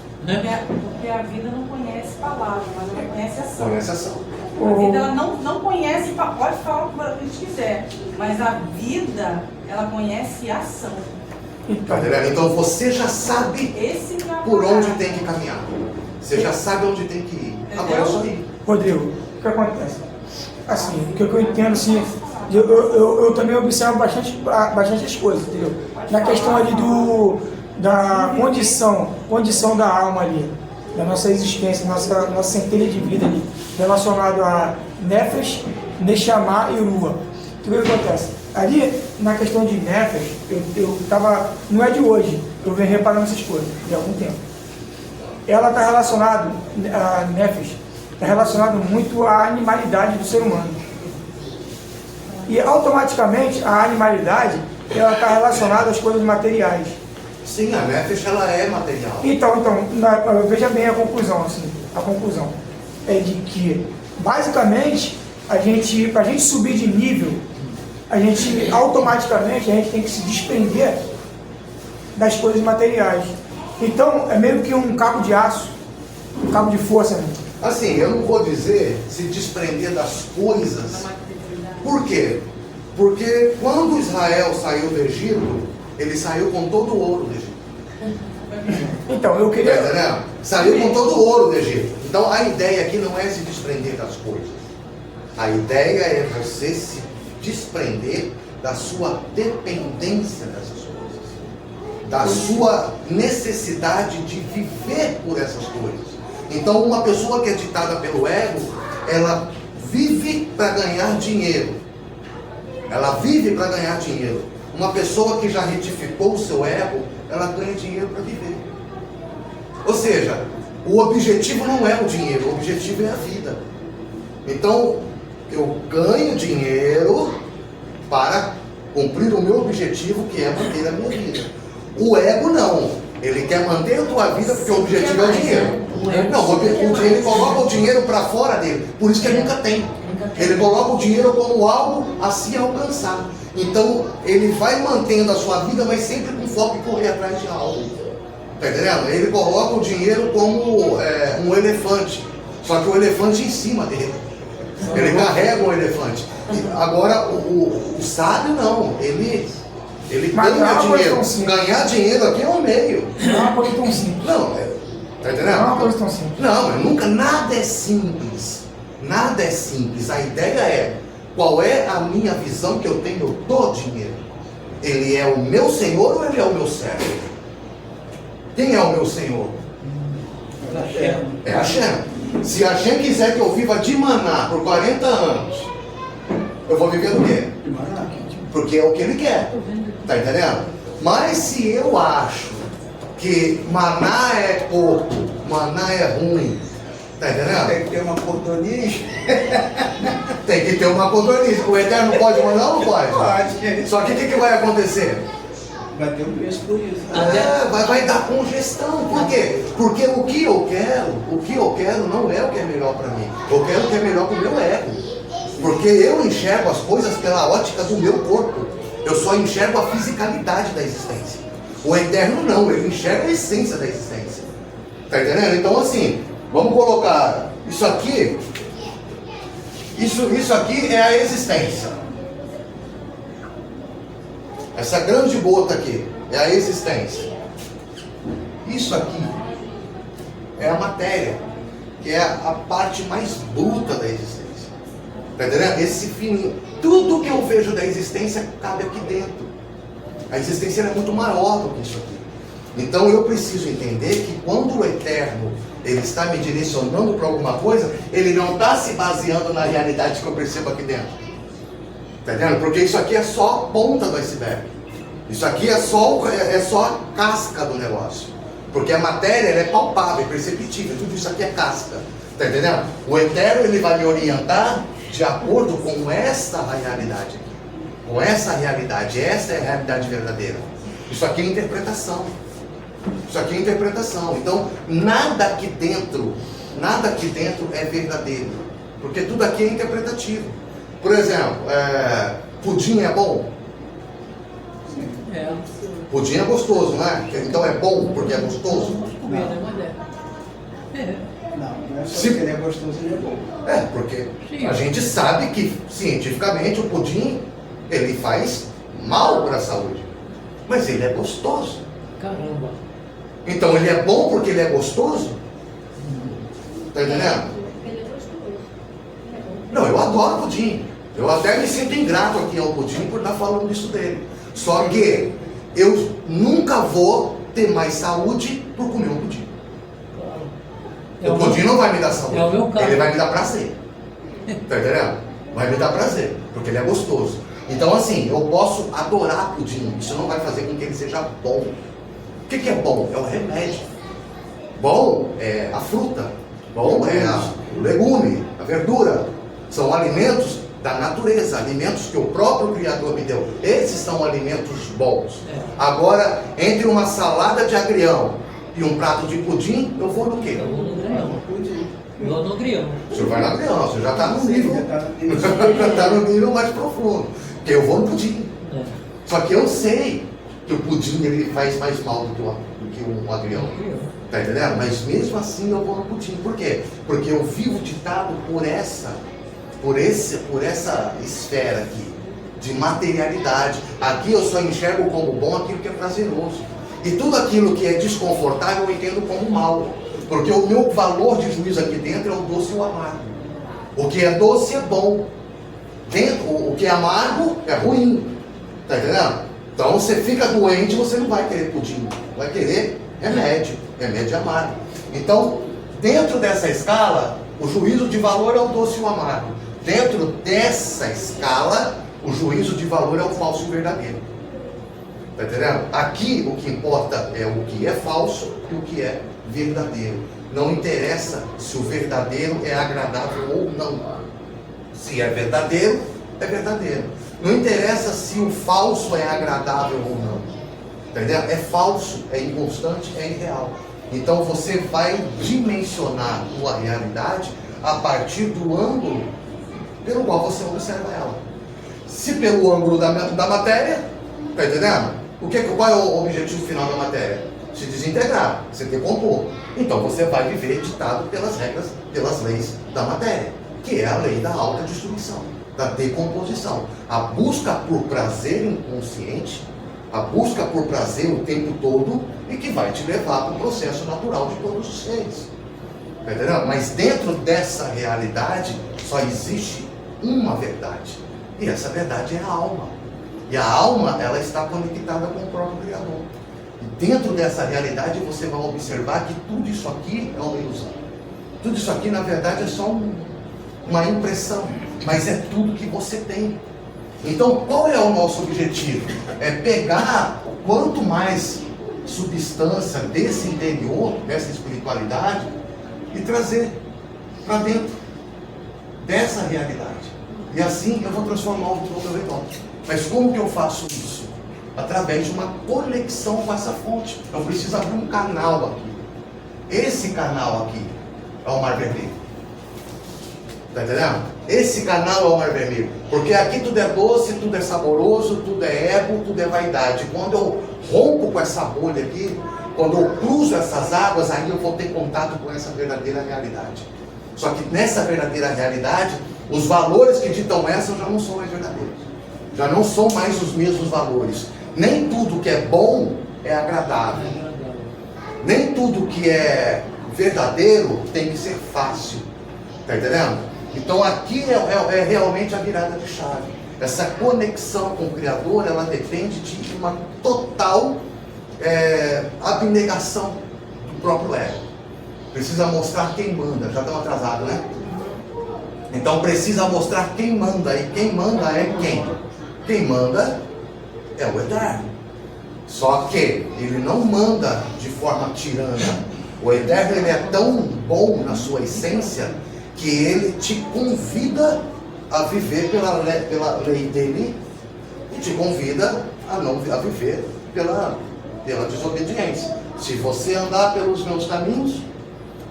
Porque a vida não conhece palavra, mas ela conhece ação. Conhece ação. A vida ela não conhece, pode falar o que a gente quiser, mas a vida ela conhece ação. Então você já sabe por onde tem que caminhar. Você já sabe onde tem que ir. Agora é só ir. Rodrigo, o que acontece? Assim, o que eu entendo, assim, eu também observo bastante as coisas, entendeu? Na questão ali da condição da alma ali, da nossa existência, nossa centelha de vida ali, relacionado a Nefesh, Neshama e Ruah. O que acontece? Ali, na questão de Nefesh, eu estava, não é de hoje, eu venho reparando essas coisas, de algum tempo. Ela está relacionada, a Nefesh, está relacionada muito à animalidade do ser humano. E automaticamente, a animalidade, ela está relacionada às coisas materiais. Sim, a Nefesh ela é material. Então veja bem a conclusão, assim, a conclusão é de que, basicamente, para a gente subir de nível, automaticamente, a gente tem que se desprender das coisas materiais. Então, é meio que um cabo de aço, um cabo de força, né? Assim, eu não vou dizer se desprender das coisas. Por quê? Porque quando Israel saiu do Egito, ele saiu com todo o ouro do Egito. Então, eu queria... Tá entendendo? Saiu com todo o ouro do Egito. Então, a ideia aqui não é se desprender das coisas. A ideia é você se desprender da sua dependência dessas coisas. Da sua necessidade de viver por essas coisas. Então, uma pessoa que é ditada pelo ego, ela vive para ganhar dinheiro. Ela vive para ganhar dinheiro. Uma pessoa que já retificou o seu ego, ela ganha dinheiro para viver. Ou seja, o objetivo não é o dinheiro, o objetivo é a vida. Então, eu ganho dinheiro para cumprir o meu objetivo, que é manter a minha vida. O ego não. Ele quer manter a tua vida porque o objetivo é o dinheiro. Não, ele coloca o dinheiro para fora dele, por isso que ele nunca tem. Ele coloca o dinheiro como algo a se alcançar. Então, ele vai mantendo a sua vida, mas sempre com foco em correr atrás de algo. Tá entendendo? Ele coloca o dinheiro como um elefante, só que o elefante em cima dele. Ele carrega o elefante. Agora, o sábio não, ele Mas não é ganha uma coisa dinheiro. tão simples. Ganhar dinheiro aqui é um meio. Não é uma coisa tão simples. Não, tá entendendo? Não é uma coisa tão simples. Não, mas nunca, nada é simples. Nada é simples. A ideia é, qual é a minha visão que eu tenho do dinheiro? Ele é o meu senhor ou ele é o meu servo? Quem é o meu senhor? É Hashem. Se Hashem quiser que eu viva de maná por 40 anos, eu vou viver do quê? Porque é o que ele quer. Tá entendendo? Mas se eu acho que maná é pouco, maná é ruim, tá entendendo? Tem que ter uma cordonice. Tem que ter uma codorniz. O Eterno pode mandar ou não pode? Pode. Só que o que vai acontecer? Vai ter um preço por isso. Vai dar congestão. Por quê? Porque o que eu quero não é o que é melhor para mim. Eu quero o que é melhor para o meu ego. Porque eu enxergo as coisas pela ótica do meu corpo. Eu só enxergo a fisicalidade da existência. O Eterno não, ele enxerga a essência da existência. Tá entendendo? Então assim, vamos colocar isso aqui. Isso aqui é a existência. Essa grande gota aqui é a existência. Isso aqui é a matéria, que é a parte mais bruta da existência. Tá entendendo? Esse fininho. Tudo que eu vejo da existência cabe aqui dentro. A existência é muito maior do que isso aqui. Então eu preciso entender que quando o Eterno ele está me direcionando para alguma coisa, ele não está se baseando na realidade que eu percebo aqui dentro. Tá entendendo? Porque isso aqui é só a ponta do iceberg. Isso aqui é só a casca do negócio. Porque a matéria ela é palpável, é perceptível. Tudo isso aqui é casca. Tá entendendo? O Eterno ele vai me orientar de acordo com esta realidade aqui. Com essa realidade. Esta é a realidade verdadeira. Isso aqui é interpretação. Isso aqui é interpretação. Então, nada aqui dentro é verdadeiro. Porque tudo aqui é interpretativo. Por exemplo, pudim é bom? É. Pudim é gostoso, não é? Então é bom porque é gostoso? Vamos comer, né? Mas é. Não é só Se- que ele é gostoso, ele é bom. Porque Sim. a gente sabe que, cientificamente, o pudim, ele faz mal para a saúde. Mas ele é gostoso. Caramba. Então ele é bom porque ele é gostoso? Tá entendendo? Ele é gostoso. Não, eu adoro pudim. Eu até me sinto ingrato aqui ao pudim por estar falando isso dele. Só que eu nunca vou ter mais saúde por comer um pudim. Claro. O pudim não vai me dar saúde. É o meu caso. Ele vai me dar prazer. Tá entendendo? Vai me dar prazer, porque ele é gostoso. Então assim, eu posso adorar pudim. Isso não vai fazer com que ele seja bom. O que é bom? É o remédio. Bom é a fruta. Bom é o legume, a verdura. São alimentos da natureza, alimentos que o próprio Criador me deu. Esses são alimentos bons. É. Agora, entre uma salada de agrião e um prato de pudim, eu vou no quê? Eu vou no grião. Pudim. Vou no grião. Você vai na agrião, você já está no nível. Já tá no nível. Está no nível mais profundo. Porque eu vou no pudim. É. Só que eu sei que o pudim ele faz mais mal do que um agrião. Grião. Tá entendendo? Mas mesmo assim eu vou no pudim. Por quê? Porque eu vivo ditado por essa esfera aqui, de materialidade. Aqui eu só enxergo como bom aquilo que é prazeroso. E tudo aquilo que é desconfortável eu entendo como mal. Porque o meu valor de juízo aqui dentro é o doce e o amargo. O que é doce é bom. O que é amargo é ruim. Tá entendendo? Então você fica doente, você não vai querer pudim. Vai querer remédio. Remédio amargo. Então, dentro dessa escala, o juízo de valor é o doce e o amargo. Dentro dessa escala, o juízo de valor é o falso e o verdadeiro. Tá entendendo? Aqui o que importa é o que é falso e o que é verdadeiro. Não interessa se o verdadeiro é agradável ou não. Se é verdadeiro, é verdadeiro. Não interessa se o falso é agradável ou não. Tá entendendo? É falso, é inconstante, é irreal. Então você vai dimensionar a tua realidade a partir do ângulo pelo qual você observa ela. Se pelo ângulo da matéria, tá entendendo? Qual é o objetivo final da matéria? se desintegrar, se decompor. Então você vai viver ditado pelas regras, pelas leis da matéria, que é a lei da autodestruição, da decomposição. A busca por prazer inconsciente, a busca por prazer o tempo todo, e que vai te levar para o processo natural de todos os seres. Tá entendendo? Mas dentro dessa realidade só existe uma verdade. E essa verdade é a alma. E a alma, ela está conectada com o próprio Criador. E dentro dessa realidade você vai observar que tudo isso aqui é uma ilusão. Tudo isso aqui, na verdade, é só uma impressão. Mas é tudo que você tem. Então, qual é o nosso objetivo? É pegar quanto mais substância desse interior, dessa espiritualidade, e trazer para dentro dessa realidade. E assim eu vou transformar o todo ao redor. Mas como que eu faço isso? Através de uma conexão com essa fonte. Eu preciso abrir um canal aqui. Esse canal aqui é o Mar Vermelho. Está entendendo? Esse canal é o Mar Vermelho. Porque aqui tudo é doce, tudo é saboroso, tudo é ego, tudo é vaidade. Quando eu rompo com essa bolha aqui, quando eu cruzo essas águas, aí eu vou ter contato com essa verdadeira realidade. Só que nessa verdadeira realidade, os valores que ditam essa já não são mais verdadeiros. Já não são mais os mesmos valores. Nem tudo que é bom é agradável. Nem tudo que é verdadeiro tem que ser fácil. Está entendendo? Então aqui é realmente a virada de chave. Essa conexão com o Criador, ela depende de uma total abnegação do próprio ego. Precisa mostrar quem manda. Já estamos atrasados, né? Então precisa mostrar quem manda. E quem manda é quem? Quem manda é o Eterno. Só que ele não manda de forma tirana. O Eterno, ele é tão bom na sua essência que ele te convida a viver pela lei dele e te convida a viver pela desobediência. Se você andar pelos meus caminhos,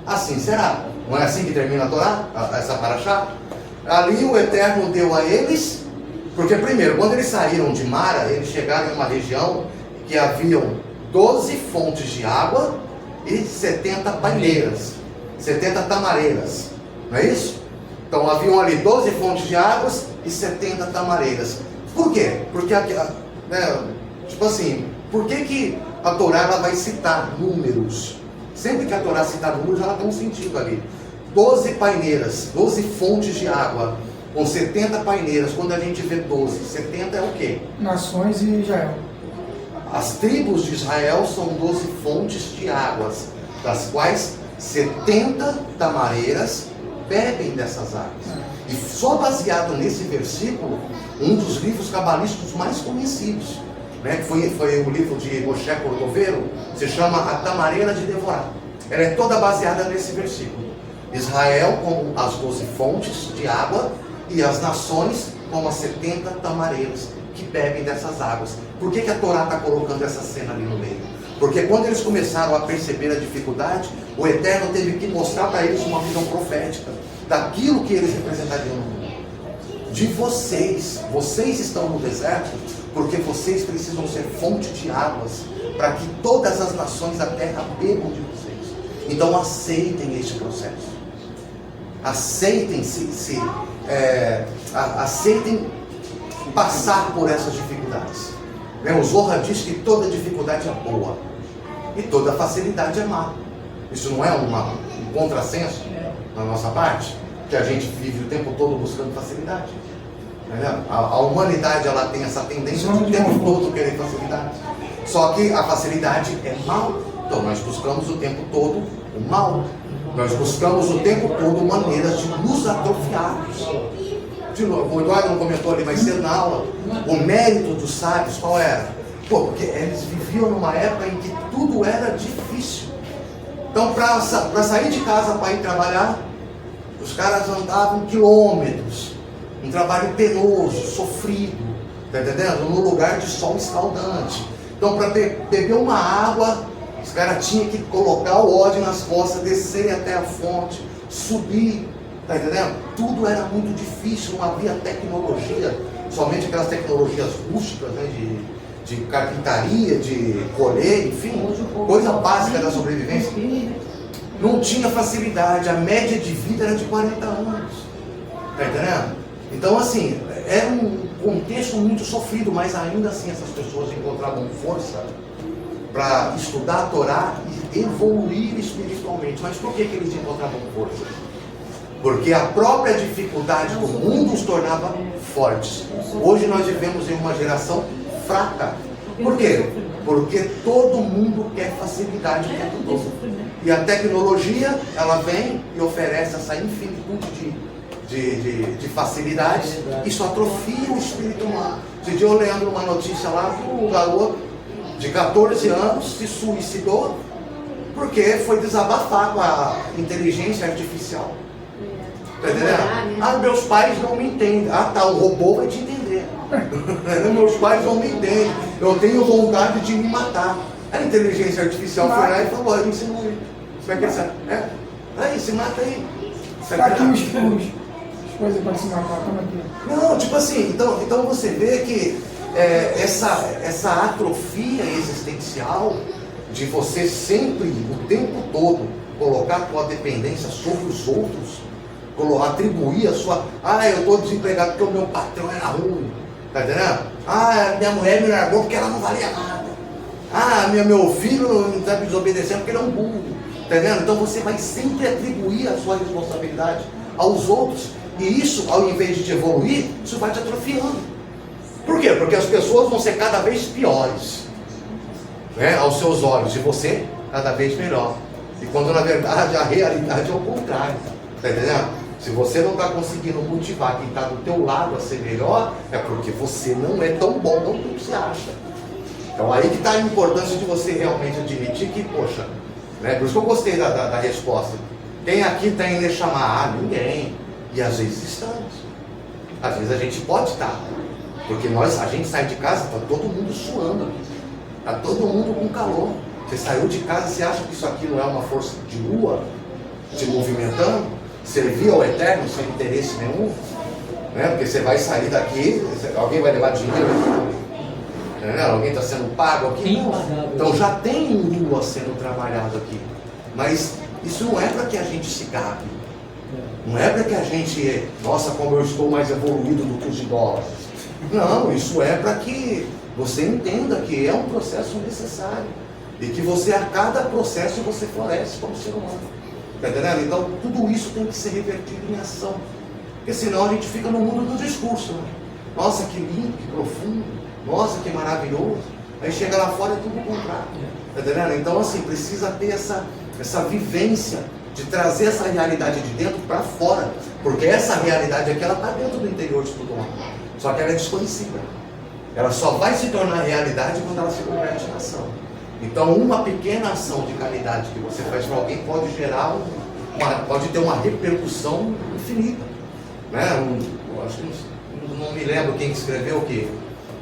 assim será. Não é assim que termina a Torá, essa paraxá? Ali o Eterno deu a eles, porque primeiro, quando eles saíram de Mara, eles chegaram em uma região que haviam 12 fontes de água e 70 paineiras, 70 tamareiras, não é isso? Então haviam ali 12 fontes de águas e 70 tamareiras. Por quê? Porque, tipo assim, por que a Torá ela vai citar números? Sempre que a Torá citar números, ela tem um sentido ali. 12 paineiras, 12 fontes de água, com 70 paineiras. Quando a gente vê 12, 70 é o quê? Nações e Israel. As tribos de Israel são 12 fontes de águas, das quais 70 tamareiras bebem dessas águas. E só baseado nesse versículo, um dos livros cabalísticos mais conhecidos, né, que foi o livro de Moshe Cordoveiro, se chama A Tamareira de Devorá. Ela é toda baseada nesse versículo. Israel com as 12 fontes de água e as nações com as 70 tamareiras que bebem dessas águas. Por que a Torá está colocando essa cena ali no meio? Porque quando eles começaram a perceber a dificuldade, o Eterno teve que mostrar para eles uma visão profética daquilo que eles representariam no mundo. De vocês estão no deserto porque vocês precisam ser fonte de águas para que todas as nações da terra bebam de vocês. Então aceitem este processo. Aceitem aceitem passar por essas dificuldades. O Zohar diz que toda dificuldade é boa e toda facilidade é má. Isso não é um contrassenso na nossa parte? Que a gente vive o tempo todo buscando facilidade. A humanidade ela tem essa tendência de o tempo todo querer facilidade. Só que a facilidade é mal. Então nós buscamos o tempo todo o mal. Nós buscamos o tempo todo maneiras de nos atrofiarmos. De novo, o Eduardo não comentou ali mais cedo na aula, o mérito dos sábios qual era? Porque eles viviam numa época em que tudo era difícil. Então para sair de casa para ir trabalhar, os caras andavam quilômetros, um trabalho penoso, sofrido, tá entendendo? Num lugar de sol escaldante. Então para beber uma água, os caras tinham que colocar o ódio nas costas, descer até a fonte, subir, tá entendendo? Tudo era muito difícil, não havia tecnologia, somente aquelas tecnologias rústicas, né, de de carpintaria, de colher, enfim, coisa básica da sobrevivência, não tinha facilidade. A média de vida era de 40 anos. Tá entendendo? Então, assim, era um contexto muito sofrido, mas ainda assim essas pessoas encontravam força para estudar a Torá e evoluir espiritualmente. Mas por que eles encontravam força? Porque a própria dificuldade do mundo os tornava fortes. Hoje nós vivemos em uma geração fraca. Por quê? Porque todo mundo quer facilidade o tempo todo. E a tecnologia, ela vem e oferece essa infinitude de facilidades. Isso atrofia o espírito humano. Esse dia eu lendo uma notícia lá que um garoto de 14 anos se suicidou porque foi desabafar com a inteligência artificial. Tá entendendo? Ah, meus pais não me entendem. Ah, tá, o robô vai te entender. Meus pais não me entendem. Eu tenho vontade de me matar. A inteligência artificial foi lá e falou: eu ensino ele. Como é que ele sabe? Aí, se mata aí. Tá aqui as coisas para se matar, como aqui. Não, tipo assim, então você vê que essa atrofia existencial de você sempre, o tempo todo, colocar a tua dependência sobre os outros, atribuir a sua... Ah, eu estou desempregado porque o meu patrão era ruim. Tá entendendo? Ah, minha mulher me largou porque ela não valia nada. Ah, meu filho não está me desobedecendo porque ele é um burro. Tá entendendo? Então você vai sempre atribuir a sua responsabilidade aos outros. E isso, ao invés de te evoluir, isso vai te atrofiando. Por quê? Porque as pessoas vão ser cada vez piores, né, aos seus olhos, e você cada vez melhor. E quando na verdade a realidade é o contrário. Tá entendendo? Se você não está conseguindo motivar quem está do teu lado a ser melhor, é porque você não é tão bom quanto você acha. Então aí que está a importância de você realmente admitir que, poxa, né, por isso que eu gostei da resposta. Quem aqui está em Neshama? Ah, ninguém. E às vezes estamos. Às vezes a gente pode estar. Porque a gente sai de casa, está todo mundo suando aqui. Está todo mundo com calor. Você saiu de casa, você acha que isso aqui não é uma força de lua te movimentando? Servir ao Eterno sem interesse nenhum? Né? Porque você vai sair daqui, alguém vai levar dinheiro? Né? Alguém está sendo pago aqui? Não. Então já tem lua sendo trabalhado aqui. Mas isso não é para que a gente se gabe. Não é para que a gente, nossa, como eu estou mais evoluído do que os idólatras. Não, isso é para que você entenda que é um processo necessário. E que você, a cada processo, você floresce como ser humano. Tá entendendo? Então, tudo isso tem que ser revertido em ação. Porque senão a gente fica no mundo do discurso. Né? Nossa, que lindo, que profundo. Nossa, que maravilhoso. Aí chega lá fora e é tudo o contrário. Tá entendendo? Então, assim, precisa ter essa vivência de trazer essa realidade de dentro para fora. Porque essa realidade aqui, ela está dentro do interior de todo mundo. Só que ela é desconhecida. Ela só vai se tornar realidade quando ela se converte em ação. Então, uma pequena ação de caridade que você faz para alguém pode gerar pode ter uma repercussão infinita. Né? Eu acho que não me lembro quem escreveu que,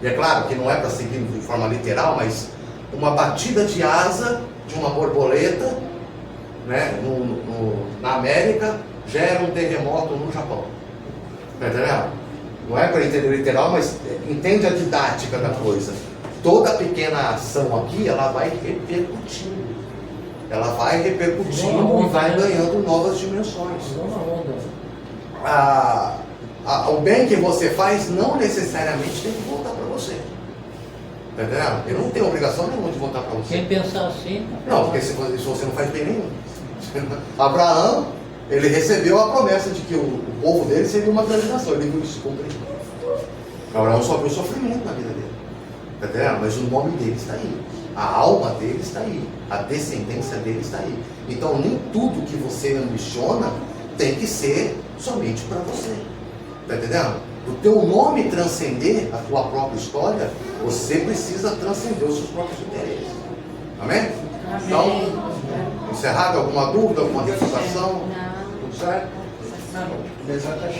e é claro que não é para seguir de forma literal, mas uma batida de asa de uma borboleta, né, na América gera um terremoto no Japão. Tá entendendo? Não é para entender literal, mas entende a didática da coisa. Toda pequena ação aqui, ela vai repercutindo. Ela vai repercutindo e vai ganhando novas dimensões. O bem que você faz não necessariamente tem que voltar para você. Tá entendendo? Ele não tem obrigação nenhuma de voltar para você. Quem pensar assim... Não, porque se você não faz bem nenhum. Abraão, ele recebeu a promessa de que o povo dele seria uma grande nação. Ele viu isso cumprir. Abraão só viu sofrimento na vida dele. Tá entendendo? Mas o nome dele está aí. A alma dele está aí. A descendência dele está aí. Então nem tudo que você ambiciona tem que ser somente para você. Tá entendendo? O teu nome transcender a tua própria história, você precisa transcender os seus próprios interesses. Amém? Então, encerrado, alguma dúvida, alguma refutação? Tudo certo? Exatamente.